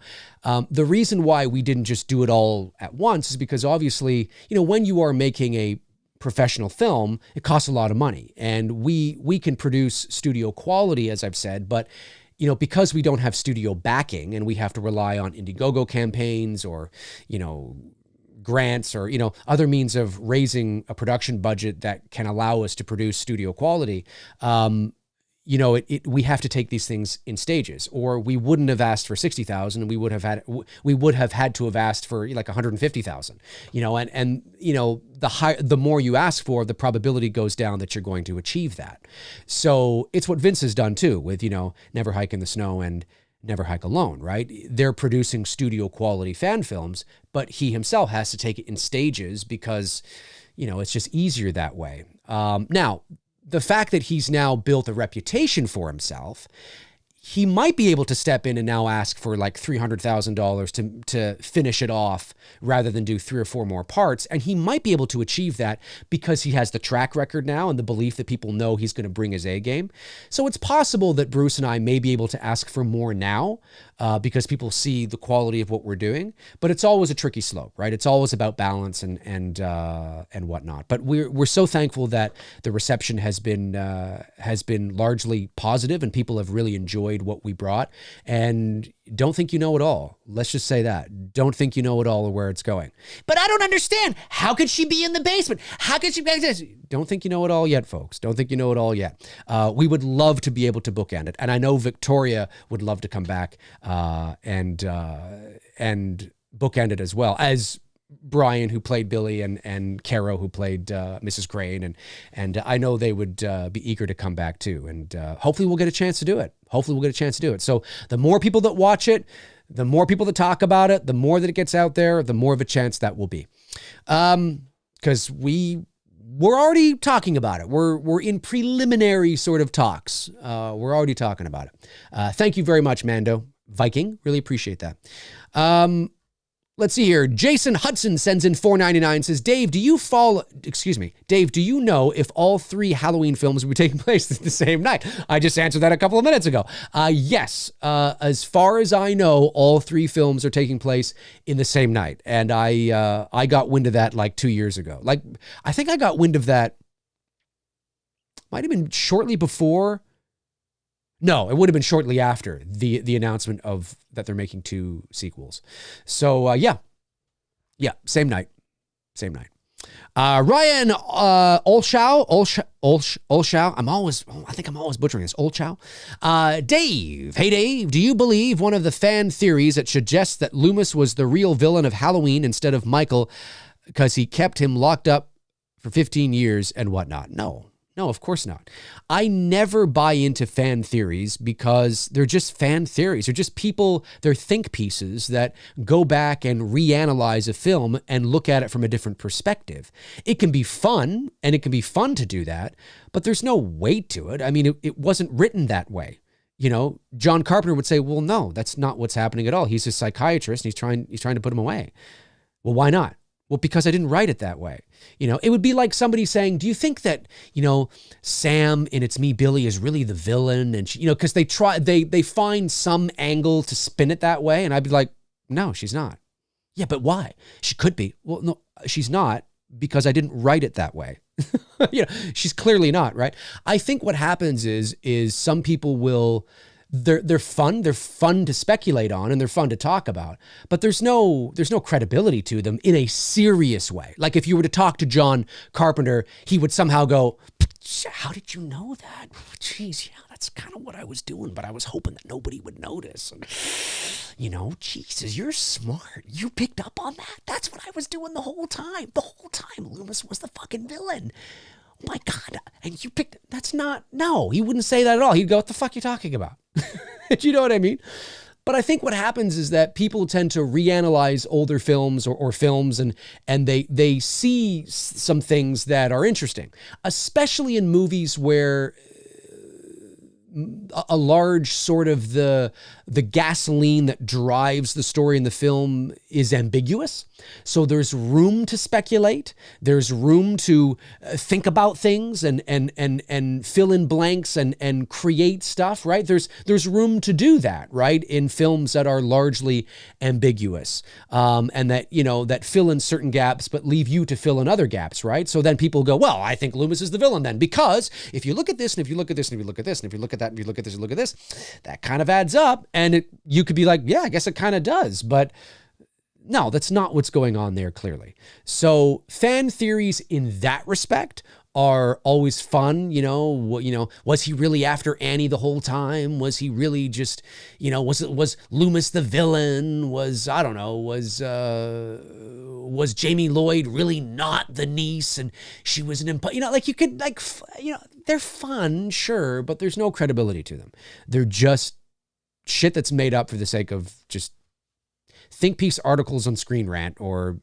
The reason why we didn't just do it all at once is because obviously, when you are making a professional film, it costs a lot of money, and we can produce studio quality, as I've said, but because we don't have studio backing and we have to rely on Indiegogo campaigns or, grants or, other means of raising a production budget that can allow us to produce studio quality, we have to take these things in stages, or we wouldn't have asked for 60,000, and we would have had to have asked for like 150,000. The more you ask for, the probability goes down that you're going to achieve that. So it's what Vince has done too with Never Hike in the Snow and Never Hike Alone, right? They're producing studio quality fan films, but he himself has to take it in stages because it's just easier that way. Now, the fact that he's now built a reputation for himself, he might be able to step in and now ask for like $300,000 to finish it off rather than do 3 or 4 more parts. And he might be able to achieve that because he has the track record now and the belief that people know he's going to bring his A game. So it's possible that Bruce and I may be able to ask for more now because people see the quality of what we're doing. But it's always a tricky slope, right? It's always about balance and whatnot. But we're so thankful that the reception has been largely positive and people have really enjoyed what we brought. And don't think you know it all. Let's just say that. Don't think you know it all or where it's going. But I don't understand. How could she be in the basement? How could she be this? Don't think you know it all yet, folks. Don't think you know it all yet. We would love to be able to bookend it. And I know Victoria would love to come back and bookend it as well as Brian, who played Billy, and Caro, who played Mrs. Crane, and I know they would be eager to come back too, and hopefully we'll get a chance to do it. So the more people that watch it, the more people that talk about it, the more that it gets out there, the more of a chance that will be. Because we we're already talking about it. We're in preliminary sort of talks. We're already talking about it. Thank you very much, Mando Viking. Really appreciate that. Let's see here. Jason Hudson sends in $4.99, says, Dave, do you know if all 3 Halloween films will be taking place the same night? I just answered that a couple of minutes ago. Yes. As far as I know, all 3 films are taking place in the same night. And I got wind of that like 2 years ago. Like, I think I got wind of that, might have been shortly before. No, it would have been shortly after the announcement of that they're making 2 sequels. So yeah, same night. Ryan Olshow, I think I'm always butchering this. Olshow. Dave, hey Dave, do you believe one of the fan theories that suggests that Loomis was the real villain of Halloween instead of Michael because he kept him locked up for 15 years and whatnot? No, of course not. I never buy into fan theories because they're just fan theories. They're just people, they're think pieces that go back and reanalyze a film and look at it from a different perspective. It can be fun, and it can be fun to do that, but there's no weight to it. I mean, it wasn't written that way. You know, John Carpenter would say, well, no, that's not what's happening at all. He's a psychiatrist and he's trying to put him away. Well, why not? Well, because I didn't write it that way. You know, it would be like somebody saying, do you think that, you know, Sam in It's Me, Billy is really the villain? And, she, you know, because they find some angle to spin it that way. And I'd be like, no, she's not. Yeah, but why? She could be. Well, no, she's not because I didn't write it that way. You know, she's clearly not, right? I think what happens is some people will... They're fun to speculate on and they're fun to talk about, but there's no credibility to them in a serious way. Like if you were to talk to John Carpenter, he would somehow go, how did you know that? Geez, yeah, that's kind of what I was doing, but I was hoping that nobody would notice. And, you know, Jesus, you're smart. You picked up on that? That's what I was doing the whole time. The whole time Loomis was the fucking villain. Oh my God. And you picked, that's not, no, he wouldn't say that at all. He'd go, what the fuck are you talking about? Do you know what I mean? But I think what happens is that people tend to reanalyze older films or films and they see some things that are interesting, especially in movies where a large sort of the gasoline that drives the story in the film is ambiguous. So there's room to speculate. There's room to think about things and fill in blanks and create stuff, right? There's room to do that, right? In films that are largely ambiguous, and that, you know, that fill in certain gaps, but leave you to fill in other gaps, right? So then people go, well, I think Loomis is the villain then, because if you look at this, and if you look at this, and if you look at this, and if you look at that, and if you look at this, and look at this, that kind of adds up. And you could be like, yeah, I guess it kind of does, but no, that's not what's going on there, clearly. So fan theories in that respect are always fun. You know, was he really after Annie the whole time? Was he really just, you know, was Loomis the villain? Was Jamie Lloyd really not the niece and she was an you know, like you could like, you know, they're fun, sure, but there's no credibility to them. They're just shit that's made up for the sake of just think piece articles on Screen Rant or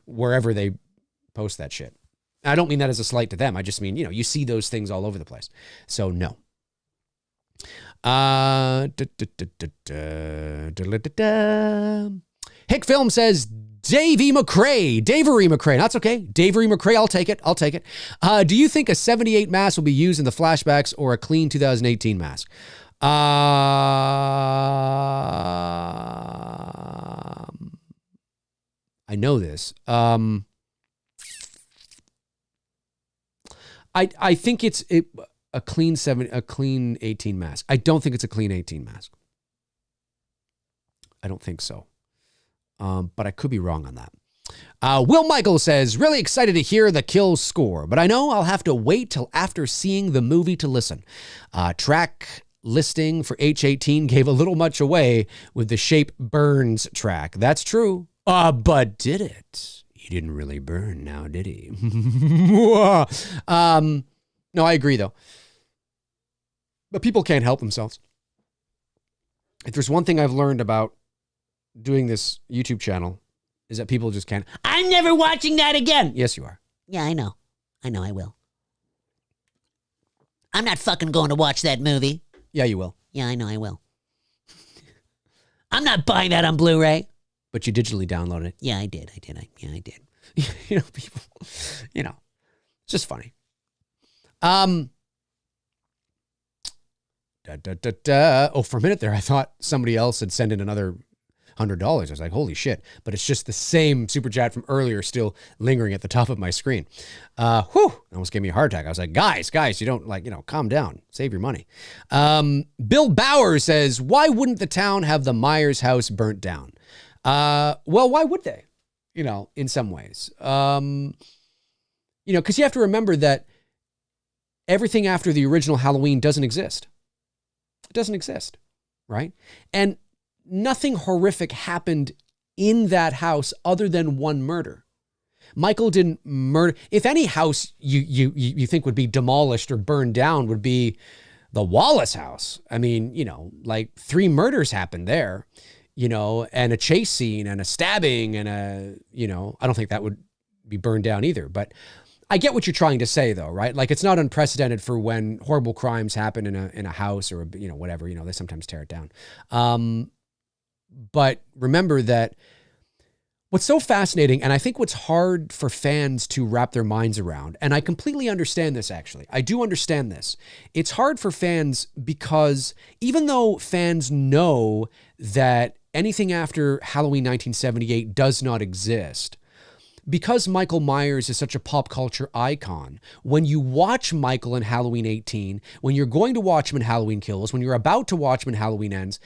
wherever they post that shit. I don't mean that as a slight to them. I just mean, you know, you see those things all over the place. So no. Hick Film says, Davey McRae. That's okay. Davery McRae, I'll take it. Do you think a 78 mask will be used in the flashbacks or a clean 2018 mask? I know this. I think it's a clean 18 mask. I don't think it's a clean 18 mask. I don't think so. But I could be wrong on that. Will Michael says, really excited to hear the kill score, but I know I'll have to wait till after seeing the movie to listen. Track listing for H18 gave a little much away with the Shape Burns track. That's true. But did it? He didn't really burn now, did he? No, I agree though. But people can't help themselves. If there's one thing I've learned about doing this YouTube channel is that people just can't. I'm never watching that again. Yes, you are. Yeah, I know. I know I will. I'm not fucking going to watch that movie. Yeah, you will. Yeah, I know I will. I'm not buying that on Blu-ray. But you digitally downloaded it. Yeah, I did. I did. People, it's just funny. Oh, for a minute there, I thought somebody else had sent in another $100. I was like, holy shit. But it's just the same super chat from earlier still lingering at the top of my screen. Almost gave me a heart attack. I was like, guys, you don't calm down. Save your money. Bill Bauer says, why wouldn't the town have the Myers house burnt down? Well, why would they? In some ways. Because you have to remember that everything after the original Halloween doesn't exist. It doesn't exist, right? And nothing horrific happened in that house other than one murder. Michael didn't murder. If any house you think would be demolished or burned down would be the Wallace house. I mean, 3 murders happened there, and a chase scene and a stabbing and I don't think that would be burned down either. But I get what you're trying to say, though, right? Like, it's not unprecedented for when horrible crimes happen in a house or whatever. They sometimes tear it down. But remember that what's so fascinating, and I think what's hard for fans to wrap their minds around, and I completely understand this, actually. I do understand this. It's hard for fans because even though fans know that anything after Halloween 1978 does not exist, because Michael Myers is such a pop culture icon, when you watch Michael in Halloween 18, when you're going to watch him in Halloween Kills, when you're about to watch him in Halloween Ends,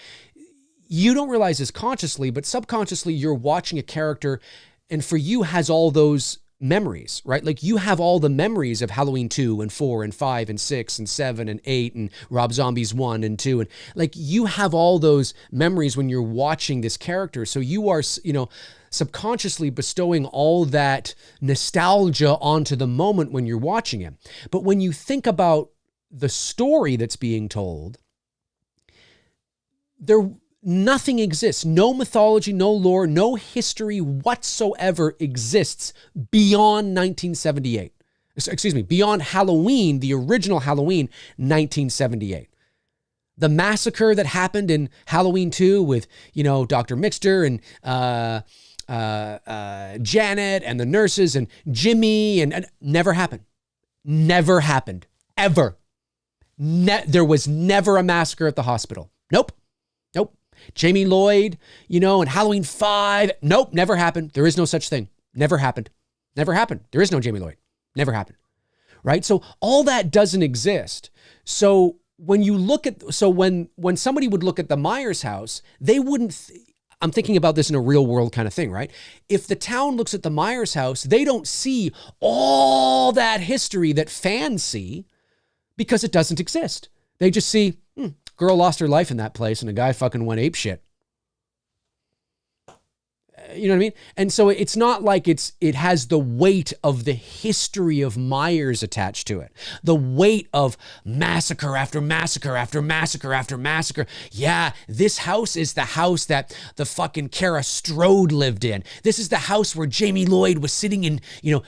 you don't realize this consciously, but subconsciously you're watching a character and for you has all those memories, right? Like you have all the memories of Halloween 2 and 4 and 5 and 6 and 7 and 8 and Rob Zombie's 1 and 2. And like you have all those memories when you're watching this character. So you are, subconsciously bestowing all that nostalgia onto the moment when you're watching him. But when you think about the story that's being told, nothing exists. No mythology, no lore, no history whatsoever exists beyond 1978. Excuse me, beyond Halloween, the original Halloween, 1978. The massacre that happened in Halloween 2 with, Dr. Mixter and Janet and the nurses and Jimmy and never happened. Never happened. Ever. There was never a massacre at the hospital. Nope. Jamie Lloyd, and Halloween 5. Nope, never happened. There is no such thing. Never happened. Never happened. There is no Jamie Lloyd. Never happened. Right? So all that doesn't exist. So when you look at, when somebody would look at the Myers house, they wouldn't, I'm thinking about this in a real world kind of thing, right? If the town looks at the Myers house, they don't see all that history that fans see because it doesn't exist. They just see, girl lost her life in that place and a guy fucking went apeshit. You know what I mean? And so it's not like it has the weight of the history of Myers attached to it. The weight of massacre after massacre after massacre after massacre. Yeah, this house is the house that the fucking Kara Strode lived in. This is the house where Jamie Lloyd was sitting in,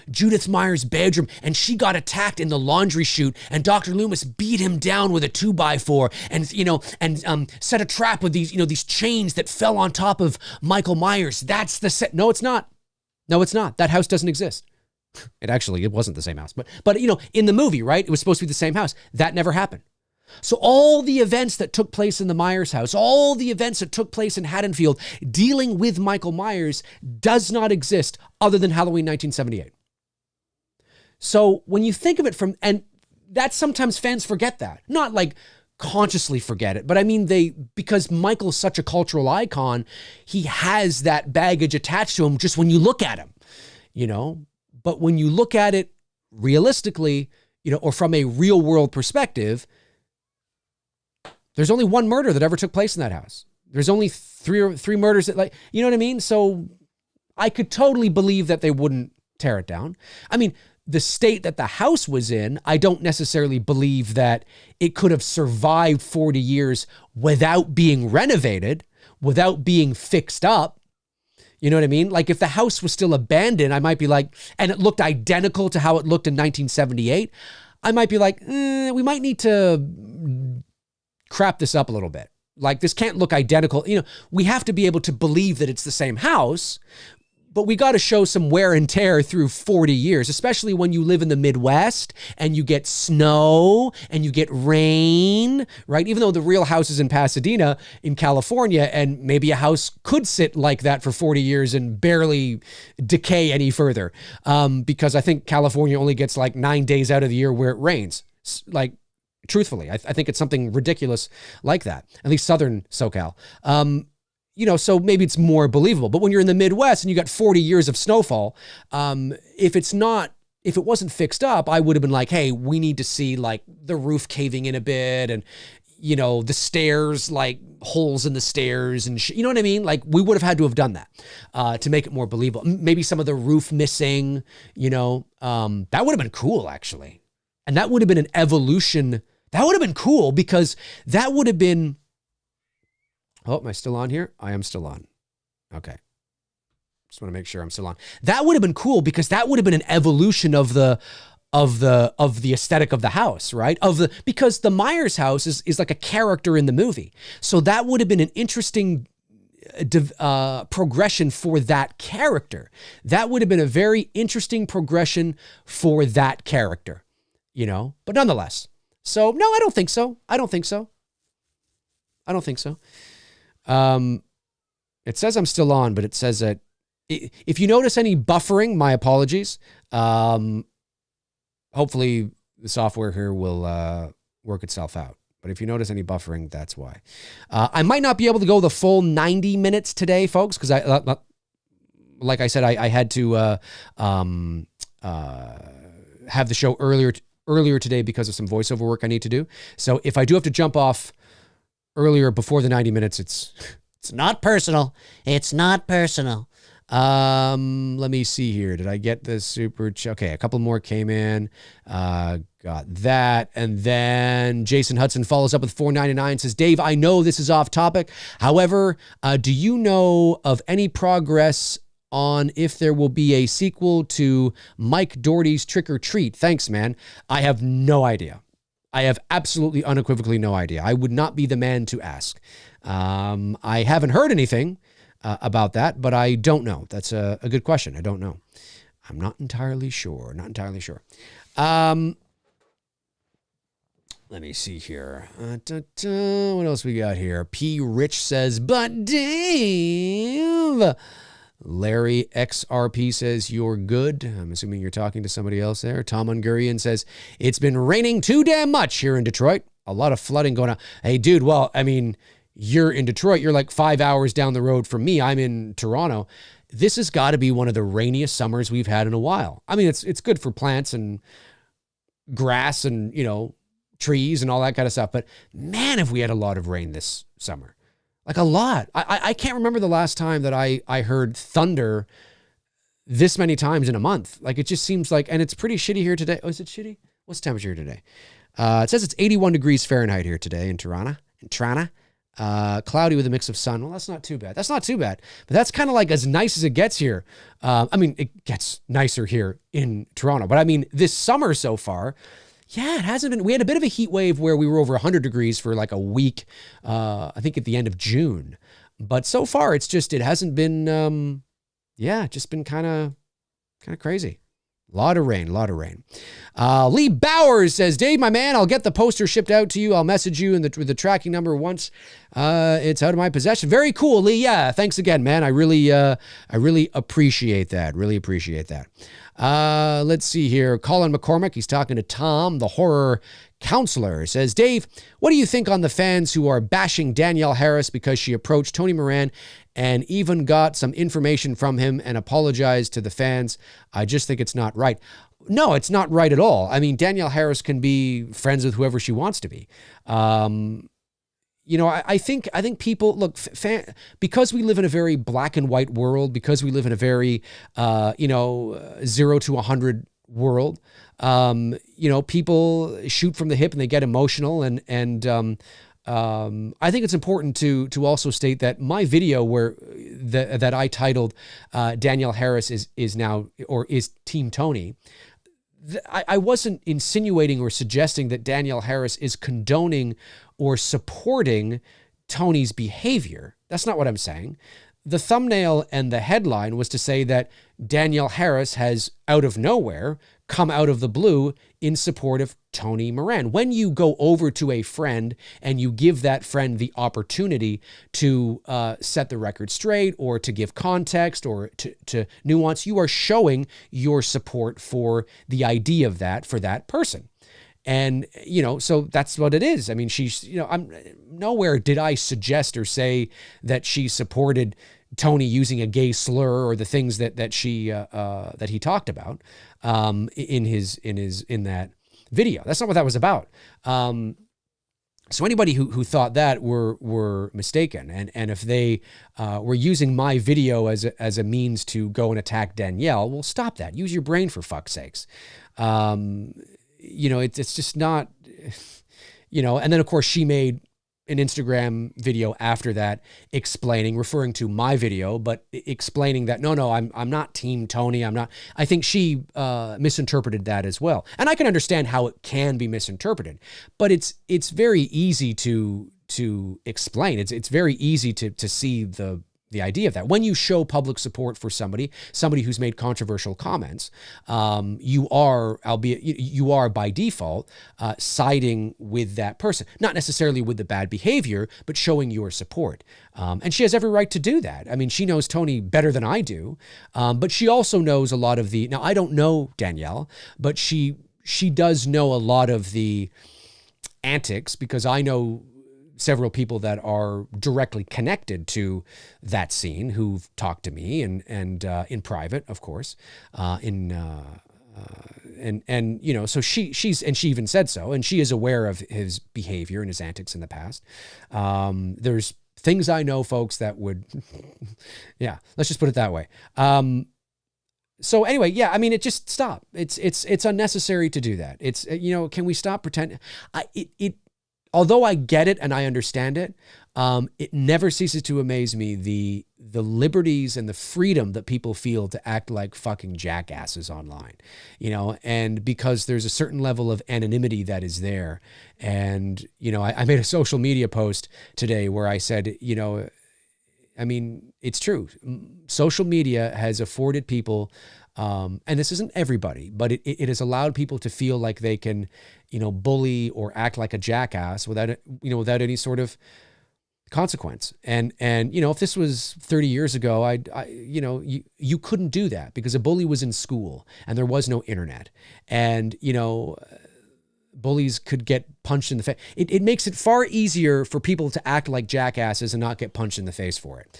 Judith Myers' bedroom and she got attacked in the laundry chute and Dr. Loomis beat him down with a 2x4 and set a trap with these chains that fell on top of Michael Myers. That's the set. No, it's not. No, it's not. That house doesn't exist. It wasn't the same house, but in the movie, right? It was supposed to be the same house. That never happened. So all the events that took place in the Myers house, all the events that took place in Haddonfield dealing with Michael Myers does not exist other than Halloween 1978. So when you think of it and that sometimes fans forget that. Not like consciously forget it, but I mean because Michael's such a cultural icon, he has that baggage attached to him just when you look at him, but when you look at it realistically, or from a real world perspective, there's only one murder that ever took place in that house. There's only three murders that you know what I mean? So I could totally believe that they wouldn't tear it down. I mean, the state that the house was in, I don't necessarily believe that it could have survived 40 years without being renovated, without being fixed up. You know what I mean? Like if the house was still abandoned, I might be like, and it looked identical to how it looked in 1978, I might be like, we might need to crap this up a little bit. Like this can't look identical. You know, we have to be able to believe that it's the same house, but we got to show some wear and tear through 40 years, especially when you live in the Midwest and you get snow and you get rain, right? Even though the real house is in Pasadena in California, and maybe a house could sit like that for 40 years and barely decay any further. Because I think California only gets like 9 days out of the year where it rains. Like, truthfully, I think it's something ridiculous like that, at least Southern SoCal. You know, so maybe it's more believable. But when you're in the Midwest and you got 40 years of snowfall, if it wasn't fixed up, I would have been like, hey, we need to see like the roof caving in a bit and, you know, the stairs, like holes in the stairs and you know what I mean? Like we would have had to have done that to make it more believable. Maybe some of the roof missing, you know, that would have been cool actually. And that would have been an evolution. That would have been cool because that would have been, oh, am I still on here? I am still on. Okay. Just want to make sure I'm still on. That would have been cool because that would have been an evolution of the aesthetic of the house, right? Because the Myers house is like a character in the movie. So that would have been an interesting progression for that character. That would have been a very interesting progression for that character, you know? But nonetheless. So no, I don't think so. I don't think so. It says I'm still on, but it says that if you notice any buffering, my apologies. Hopefully the software here will work itself out. But if you notice any buffering, that's why. I might not be able to go the full 90 minutes today, folks, because like I said, I had to have the show earlier today because of some voiceover work I need to do. So if I do have to jump off earlier before the 90 minutes, it's not personal. It's not personal. Let me see here. Did I get the super? Okay, a couple more came in. Got that. And then Jason Hudson follows up with $4.99, says, Dave, I know this is off topic. However, do you know of any progress on if there will be a sequel to Mike Doherty's Trick or Treat? Thanks, man. I have no idea. I have absolutely unequivocally no idea. I would not be the man to ask. I haven't heard anything about that, but I don't know. That's a good question. I don't know. I'm not entirely sure. Let me see here. What else we got here? P. Rich says, but Dave. Larry XRP says, you're good. I'm assuming you're talking to somebody else there. Tom Ungurian says, it's been raining too damn much here in Detroit. A lot of flooding going on. Hey, dude, well, I mean, you're in Detroit. You're like 5 hours down the road from me. I'm in Toronto. This has got to be one of the rainiest summers we've had in a while. I mean, it's good for plants and grass and, you know, trees and all that kind of stuff. But man, have we had a lot of rain this summer. Like a lot. I can't remember the last time that I heard thunder this many times in a month. Like it just seems like, and it's pretty shitty here today. Oh, is it shitty? What's the temperature today? It says it's 81 degrees Fahrenheit here today in Toronto. Cloudy with a mix of sun. Well, that's not too bad. But that's kind of like as nice as it gets here. I mean, it gets nicer here in Toronto. But I mean, this summer so far, yeah, it hasn't been. We had a bit of a heat wave where we were over 100 degrees for like a week, I think at the end of June. But so far, it hasn't been, just been kind of crazy. A lot of rain. Lee Bowers says, Dave, my man, I'll get the poster shipped out to you. I'll message you with the tracking number once it's out of my possession. Very cool, Lee. Yeah, thanks again, man. I really appreciate that. Let's see here. Colin McCormick, he's talking to Tom, the horror counselor, says, Dave, what do you think on the fans who are bashing Danielle Harris because she approached Tony Moran and even got some information from him and apologized to the fans? I just think it's not right. No, it's not right at all. I mean, Danielle Harris can be friends with whoever she wants to be. You know, I think people look, because we live in a very black and white world, because we live in a very 0 to 100 world. You know, people shoot from the hip and they get emotional, and I think it's important to also state that my video that I titled Danielle Harris is now, or is Team Tony, I wasn't insinuating or suggesting that Danielle Harris is condoning or supporting Tony's behavior. That's not what I'm saying. The thumbnail and the headline was to say that Danielle Harris has, out of nowhere, come out of the blue in support of Tony Moran. When you go over to a friend and you give that friend the opportunity to set the record straight, or to give context, or to nuance, you are showing your support for the idea of that for that person. And, so that's what it is. I mean, she's, nowhere did I suggest or say that she supported Tony using a gay slur or the things that he talked about in that video. That's not what that was about. So anybody who thought that were mistaken, and if they were using my video as a means to go and attack Danielle, well, stop that. Use your brain, for fuck's sakes. It's just not, and then of course she made an Instagram video after that referring to my video, but explaining that, no, I'm not Team Tony. I think she misinterpreted that as well. And I can understand how it can be misinterpreted, but it's very easy to explain. It's very easy to see the idea of that. When you show public support for somebody who's made controversial comments, you are by default siding with that person, not necessarily with the bad behavior, but showing your support. And she has every right to do that. I mean, she knows Tony better than I do, but she also knows a lot of now I don't know Danielle, but she does know a lot of the antics, because I know several people that are directly connected to that scene who've talked to me and in private, of course, so she even said so, and she is aware of his behavior and his antics in the past. There's things I know, folks, that would, yeah, let's just put it that way. So anyway, yeah, I mean, stop. It's unnecessary to do that. It's, can we stop pretending? Although I get it and I understand it, it never ceases to amaze me the liberties and the freedom that people feel to act like fucking jackasses online, and because there's a certain level of anonymity that is there. And, I made a social media post today where I said, I mean, it's true. Social media has afforded people, and this isn't everybody, but it has allowed people to feel like they can, bully or act like a jackass without any sort of consequence. And if this was 30 years ago, you couldn't do that, because a bully was in school and there was no internet, and, bullies could get punched in the face. It makes it far easier for people to act like jackasses and not get punched in the face for it.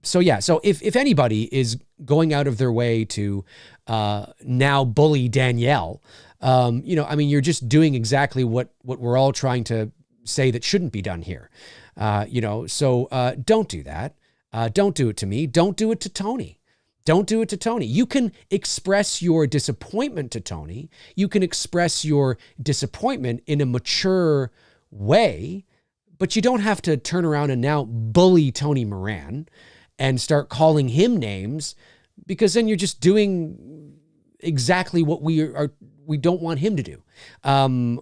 So if anybody is going out of their way to now bully Danielle, you're just doing exactly what we're all trying to say that shouldn't be done here. So don't do that. Don't do it to me. Don't do it to Tony. Don't do it to Tony. You can express your disappointment to Tony. You can express your disappointment in a mature way, but you don't have to turn around and now bully Tony Moran and start calling him names, because then you're just doing exactly what we don't want him to do,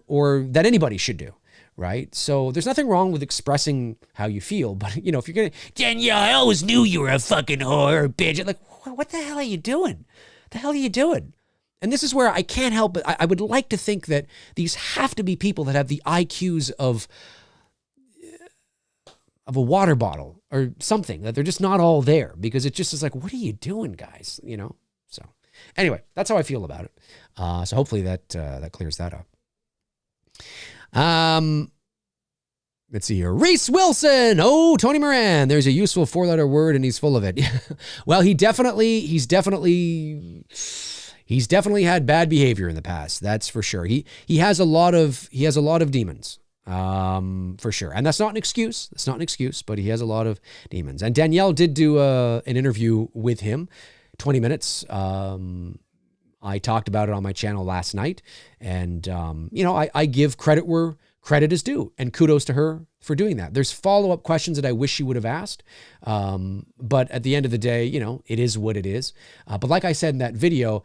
or that anybody should do. Right? So there's nothing wrong with expressing how you feel, but if you're going to, Danielle, I always knew you were a fucking whore or bitch. Like, what the hell are you doing? The hell are you doing? And this is where I can't help but I would like to think that these have to be people that have the IQs of a water bottle or something, that they're just not all there, because it just is like, what are you doing, guys? So anyway, that's how I feel about it. So hopefully that clears that up. Let's see here. Reese Wilson. Oh, Tony Moran. There's a useful 4-letter word and he's full of it. Well, he's definitely had bad behavior in the past. That's for sure. He has a lot of demons. For sure. And that's not an excuse. That's not an excuse, but he has a lot of demons. And Danielle did do an interview with him, 20 minutes. I talked about it on my channel last night, and I give credit where credit is due, and kudos to her for doing that. There's follow-up questions that I wish she would have asked. But at the end of the day, you know, it is what it is. But like I said in that video,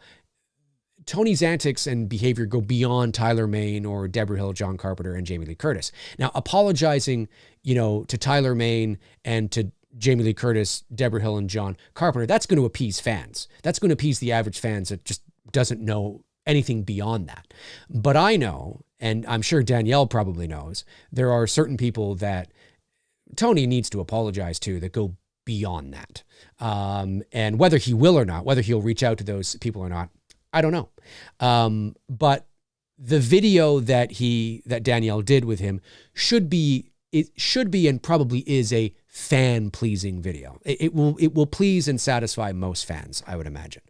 Tony's antics and behavior go beyond Tyler Mane or Deborah Hill, John Carpenter, and Jamie Lee Curtis. Now, apologizing, you know, to Tyler Mane and to Jamie Lee Curtis, Deborah Hill, and John Carpenter, that's going to appease fans. That's going to appease the average fans that just doesn't know anything beyond that. But I know, and I'm sure Danielle probably knows, there are certain people that Tony needs to apologize to that go beyond that. And whether he will or not, whether he'll reach out to those people or not, I don't know. But the video that Danielle did with him should be and probably is a fan-pleasing video. It will please and satisfy most fans, I would imagine.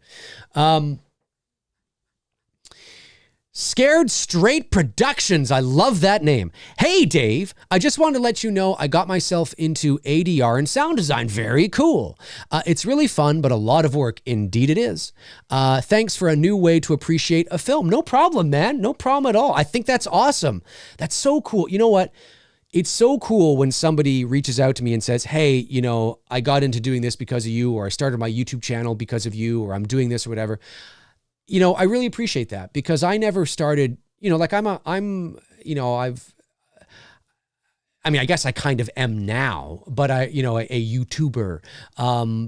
Scared Straight Productions. I love that name. Hey, Dave, I just wanted to let you know I got myself into ADR and sound design. Very cool. It's really fun, but a lot of work. Indeed it is. Thanks for a new way to appreciate a film. No problem, man. No problem at all. I think that's awesome. That's so cool. You know what? It's so cool when somebody reaches out to me and says, hey, you know, I got into doing this because of you, or I started my YouTube channel because of you, or I'm doing this or whatever. You know, I really appreciate that, because I never started, you know, like I guess I kind of am now, but a YouTuber.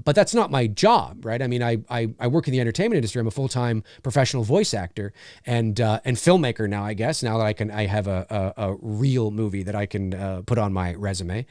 But that's not my job, right? I mean, I work in the entertainment industry. I'm a full-time professional voice actor and filmmaker now, I guess, now that I have a real movie that I can put on my resume.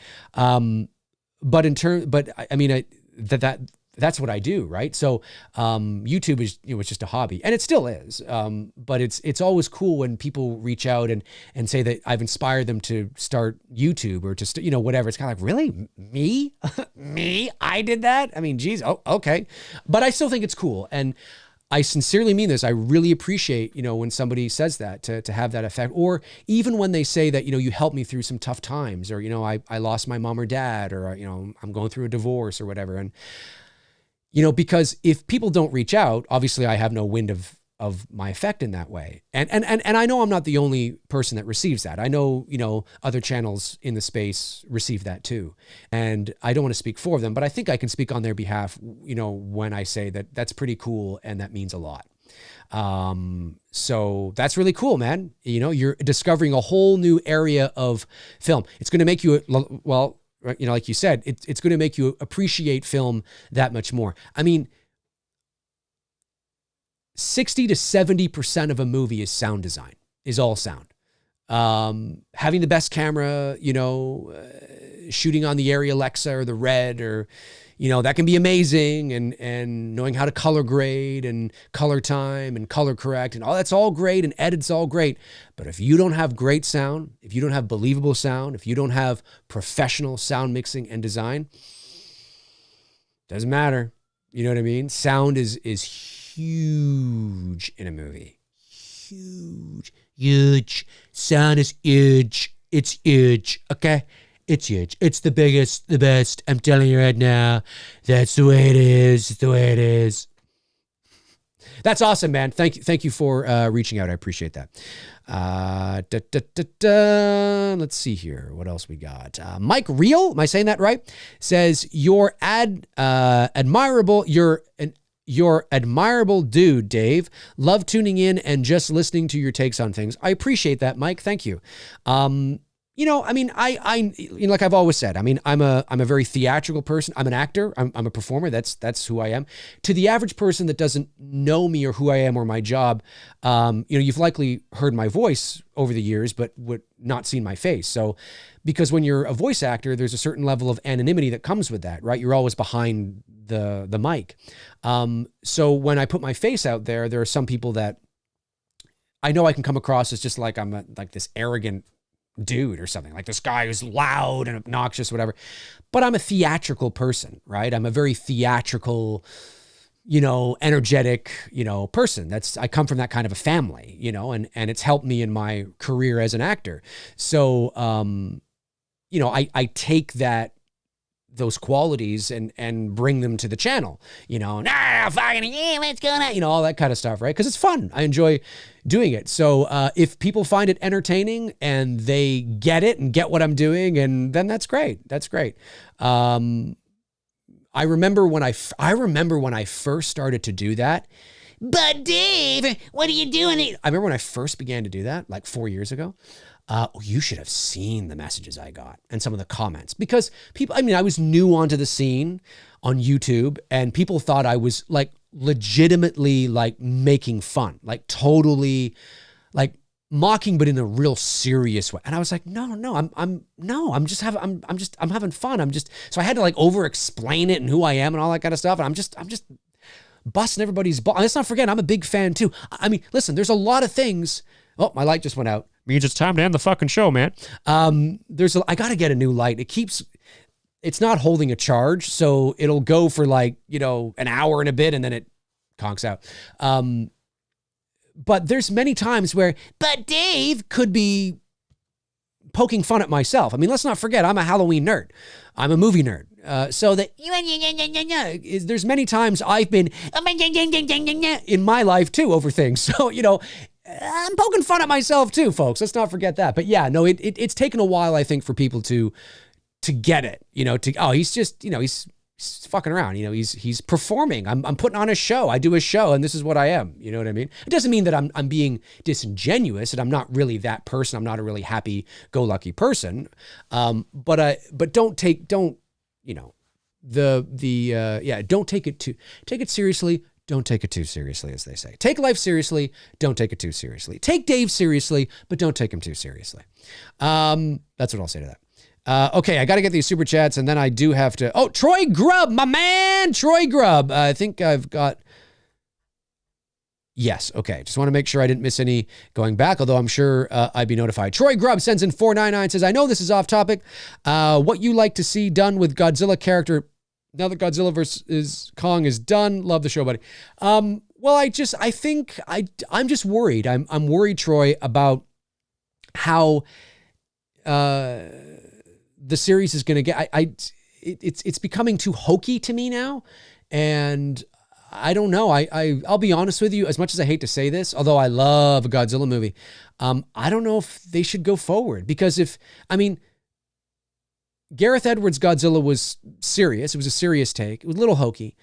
That's what I do, right? So YouTube is, you know, it's just a hobby, and it still is. But it's always cool when people reach out and say that I've inspired them to start YouTube or to, you know, whatever. It's kind of like, really? Me? Me? I did that? I mean, geez, oh, okay. But I still think it's cool. And I sincerely mean this. I really appreciate, you know, when somebody says that, to have that effect, or even when they say that, you know, you helped me through some tough times, or, you know, I lost my mom or dad, or, you know, I'm going through a divorce or whatever. And, you know, because if people don't reach out, obviously I have no wind of my effect in that way. And I know I'm not the only person that receives that. I know, you know, other channels in the space receive that too. And I don't want to speak for them, but I think I can speak on their behalf, you know, when I say that that's pretty cool and that means a lot. So that's really cool, man. You know, you're discovering a whole new area of film. It's going to make you, well, you know, like you said, it's going to make you appreciate film that much more. I mean, 60 to 70% of a movie is sound design, is all sound. Having the best camera, you know, shooting on the Arri Alexa or the Red, or, you know, that can be amazing. And knowing how to color grade and color time and color correct and all that's all great, and edit's all great. But if you don't have great sound, if you don't have believable sound, if you don't have professional sound mixing and design, doesn't matter. You know what I mean? Sound is huge in a movie. Huge. Sound is huge. It's huge. Okay? It's huge. It's the biggest, the best. I'm telling you right now. That's the way it is. It's the way it is. That's awesome, man. Thank you for reaching out. I appreciate that. Let's see here. What else we got? Mike Real, am I saying that right? Says, you're admirable. You're admirable dude, Dave. Love tuning in and just listening to your takes on things. I appreciate that, Mike. Thank you. You know, I mean, you know, like I've always said, I mean, I'm a very theatrical person. I'm an actor. I'm a performer. That's who I am. To the average person that doesn't know me or who I am or my job, you know, you've likely heard my voice over the years, but would not seen my face. So, because when you're a voice actor, there's a certain level of anonymity that comes with that, right? You're always behind the mic. So when I put my face out there, there are some people that I know I can come across as just like I'm like this arrogant dude or something, like this guy who's loud and obnoxious, whatever. But I'm a theatrical person, right? I'm a very theatrical, you know, energetic, you know, person. I come from that kind of a family, you know, and it's helped me in my career as an actor. So, you know, I take that those qualities and bring them to the channel, fucking, yeah, what's going on? All that kind of stuff, right? Because it's fun. I enjoy doing it. So if people find it entertaining and they get it and get what I'm doing, and then that's great. That's great. I remember when I first started to do that. But Dave, what are you doing? I remember when I first began to do that, like 4 years ago. You should have seen the messages I got and some of the comments, because people, I was new onto the scene on YouTube, and people thought I was like legitimately like making fun, like totally like mocking, but in a real serious way. And I was like, no, I'm having fun. So I had to like over explain it and who I am and all that kind of stuff. And I'm just busting everybody's ball. And let's not forget, I'm a big fan too. Listen, there's a lot of things. Oh, my light just went out. Means it's time to end the fucking show, man. I got to get a new light. It's not holding a charge, so it'll go for like, an hour and a bit, and then it conks out. But there's many times where, but Dave could be poking fun at myself. Let's not forget, I'm a Halloween nerd. I'm a movie nerd. So that there's many times I've been in my life too over things. So, I'm poking fun at myself too, folks. Let's not forget that. But yeah, no, it's taken a while, I think, for people to get it. He's just, he's fucking around. He's performing. I'm putting on a show. I do a show, and this is what I am. You know what I mean? It doesn't mean that I'm being disingenuous, and I'm not really that person. I'm not a really happy-go-lucky person. But don't take it seriously. Don't take it too seriously, as they say. Take life seriously. Don't take it too seriously. Take Dave seriously, but don't take him too seriously. That's what I'll say to that. Okay, I got to get these super chats, and then I do have to... Oh, Troy Grubb, my man! Troy Grubb. I think I've got... Yes, okay. Just want to make sure I didn't miss any going back, although I'm sure I'd be notified. Troy Grubb sends in 499, says, I know this is off topic. What you like to see done with Godzilla character... Now that Godzilla vs. Kong is done, love the show, buddy. Well, I'm just worried. I'm worried, Troy, about how the series is going to get. It's becoming too hokey to me now, and I don't know. I'll be honest with you. As much as I hate to say this, although I love a Godzilla movie, I don't know if they should go forward, because Gareth Edwards' Godzilla was serious. It was a serious take. It was a little hokey.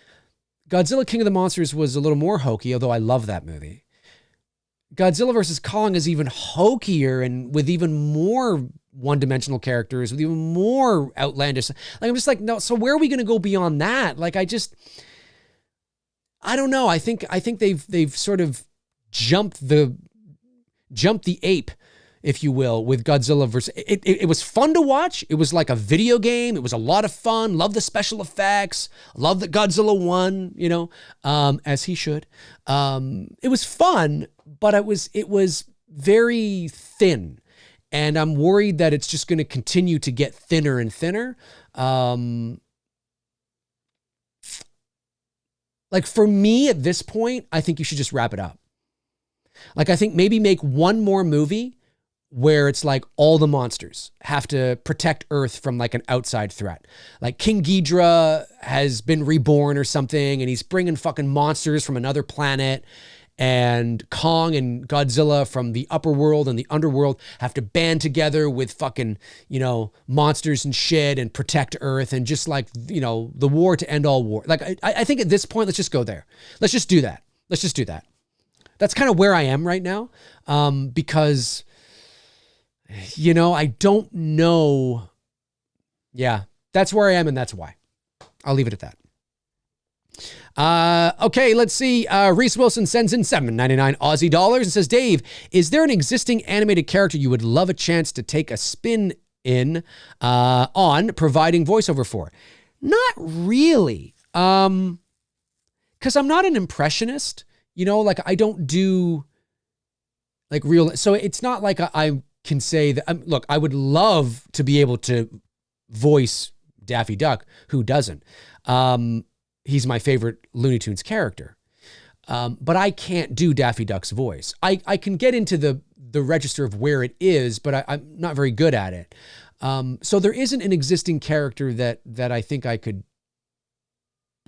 Godzilla King of the Monsters was a little more hokey, although I love that movie. Godzilla vs. Kong is even hokier and with even more one-dimensional characters, with even more outlandish. I'm just like, no, so where are we going to go beyond that? I don't know. I think they've sort of jumped the ape, if you will, with Godzilla versus... It was fun to watch. It was like a video game. It was a lot of fun. Love the special effects. Love that Godzilla won, as he should. It was fun, but it was very thin. And I'm worried that it's just going to continue to get thinner and thinner. For me at this point, I think you should just wrap it up. I think maybe make one more movie where it's like all the monsters have to protect Earth from like an outside threat. Like King Ghidorah has been reborn or something, and he's bringing fucking monsters from another planet, and Kong and Godzilla from the upper world and the underworld have to band together with fucking, monsters and shit and protect Earth, and just like, the war to end all war. I think at this point, let's just go there. Let's just do that. That's kind of where I am right now. Because... I don't know. Yeah, that's where I am, and that's why. I'll leave it at that. Okay, let's see. Reese Wilson sends in $7.99 Aussie dollars and says, Dave, is there an existing animated character you would love a chance to take a spin in on providing voiceover for? Not really. Because I'm not an impressionist. I don't do real. So it's not like I can say that, look, I would love to be able to voice Daffy Duck. Who doesn't? He's my favorite Looney Tunes character. But I can't do Daffy Duck's voice. I can get into the register of where it is, but I'm not very good at it. So there isn't an existing character that I think I could.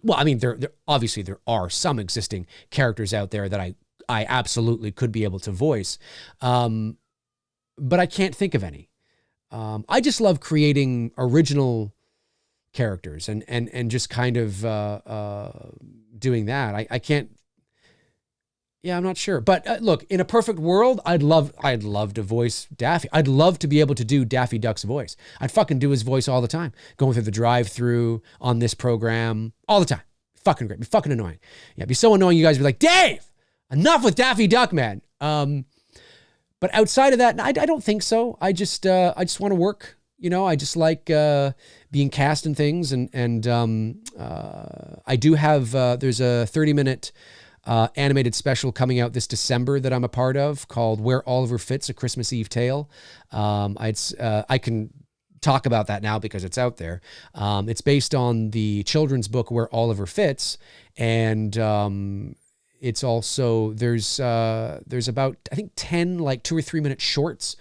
Well, I mean, there obviously there are some existing characters out there that I absolutely could be able to voice, but I can't think of any. I just love creating original characters and just kind of doing that. I can't. Yeah, I'm not sure. But look, in a perfect world, I'd love to voice Daffy. I'd love to be able to do Daffy Duck's voice. I'd fucking do his voice all the time. Going through the drive-through on this program all the time. Fucking great. Be fucking annoying. Yeah, it'd be so annoying you guys would be like, Dave, enough with Daffy Duck, man. But outside of that, I don't think so. I just want to work. You know, I just like being cast in things. And I do have, there's a 30-minute animated special coming out this December that I'm a part of called Where Oliver Fits, A Christmas Eve Tale. I can talk about that now because it's out there. It's based on the children's book Where Oliver Fits, and it's also there's about I think 10 like 2 or 3 minute shorts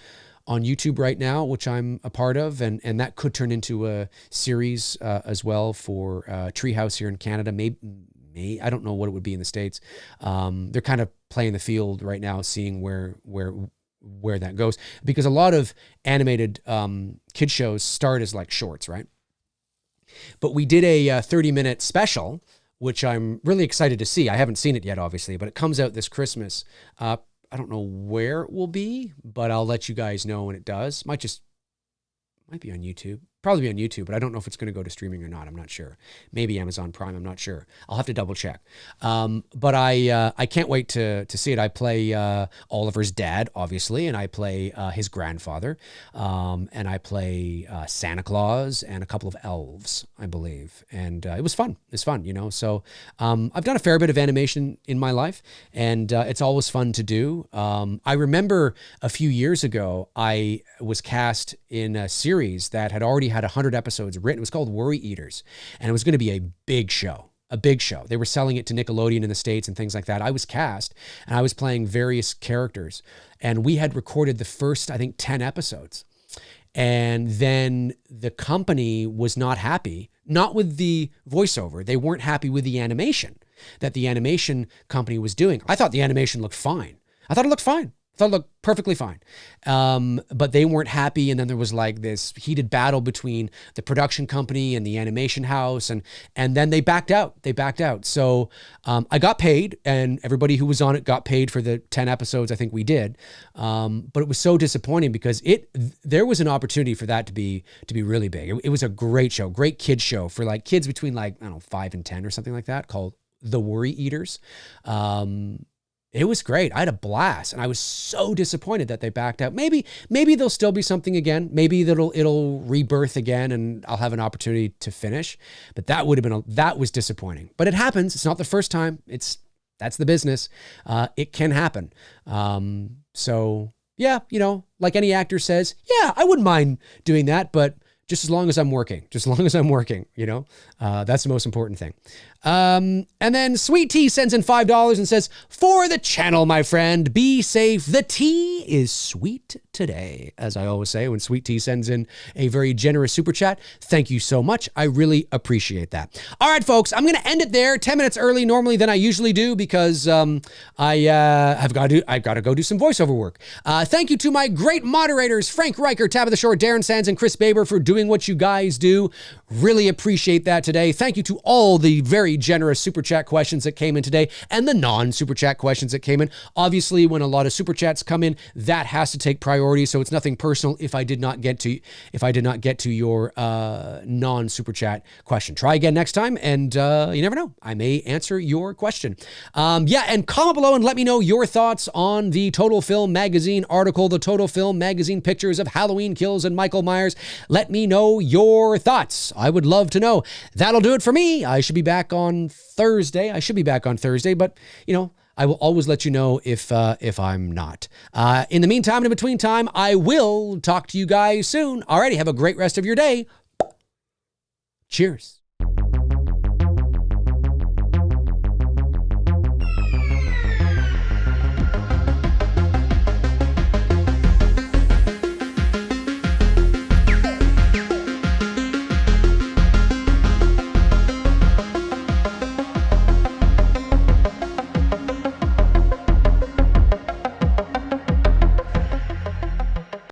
on YouTube right now, which I'm a part of, and that could turn into a series as well for Treehouse here in Canada. Maybe I don't know what it would be in the States. They're kind of playing the field right now, seeing where that goes, because a lot of animated kid shows start as like shorts, right? But we did a 30-minute special, which I'm really excited to see. I haven't seen it yet, obviously, but it comes out this Christmas. I don't know where it will be, but I'll let you guys know when it does. Might be on YouTube. Probably be on YouTube, but I don't know if it's going to go to streaming or not. I'm not sure. Maybe Amazon Prime. I'm not sure. I'll have to double check. But I can't wait to see it. I play Oliver's dad, obviously, and I play his grandfather, and I play Santa Claus and a couple of elves, I believe. And it was fun. It's fun, you know. So I've done a fair bit of animation in my life, and it's always fun to do. I remember a few years ago, I was cast in a series that had already had 100 episodes written. It was called Worry Eaters, and it was going to be a big show. They were selling it to Nickelodeon in the States and things like that. I was cast, and I was playing various characters, and we had recorded the first, I think, 10 episodes. And then the company was not happy, not with the voiceover. They weren't happy with the animation that the animation company was doing. I thought the animation looked fine. I thought it looked fine. I thought it looked perfectly fine. But they weren't happy. And then there was like this heated battle between the production company and the animation house. And then they backed out. So I got paid, and everybody who was on it got paid for the 10 episodes I think we did. But it was so disappointing because there was an opportunity for that to be really big. It was a great show, great kids show for like kids between like, I don't know, 5 and 10 or something like that, called The Worry Eaters. It was great. I had a blast, and I was so disappointed that they backed out. Maybe there'll still be something again. Maybe it'll rebirth again, and I'll have an opportunity to finish. But that was disappointing. But it happens. It's not the first time. That's the business. It can happen. So yeah, you know, like any actor says, yeah, I wouldn't mind doing that, but just as long as I'm working, you know, that's the most important thing. And then Sweet Tea sends in $5 and says, for the channel, my friend, be safe. The tea is sweet today. As I always say, when Sweet Tea sends in a very generous super chat, thank you so much. I really appreciate that. All right, folks, I'm going to end it there 10 minutes early normally than I usually do because I've got to go do some voiceover work. Thank you to my great moderators, Frank Riker, Tabitha Shore, Darren Sands, and Chris Baber for doing what you guys do. Really appreciate that today. Thank you to all the very generous super chat questions that came in today and the non-super chat questions that came in. Obviously, when a lot of super chats come in, that has to take priority. So it's nothing personal if I did not get to your non-super chat question. Try again next time, and you never know, I may answer your question. And comment below and let me know your thoughts on the Total Film Magazine article, the Total Film Magazine pictures of Halloween Kills and Michael Myers. Let me know your thoughts. I would love to know. That'll do it for me. I should be back on Thursday. But you know, I will always let you know if I'm not. In the meantime and in between time, I will talk to you guys soon. Alrighty, have a great rest of your day. Cheers.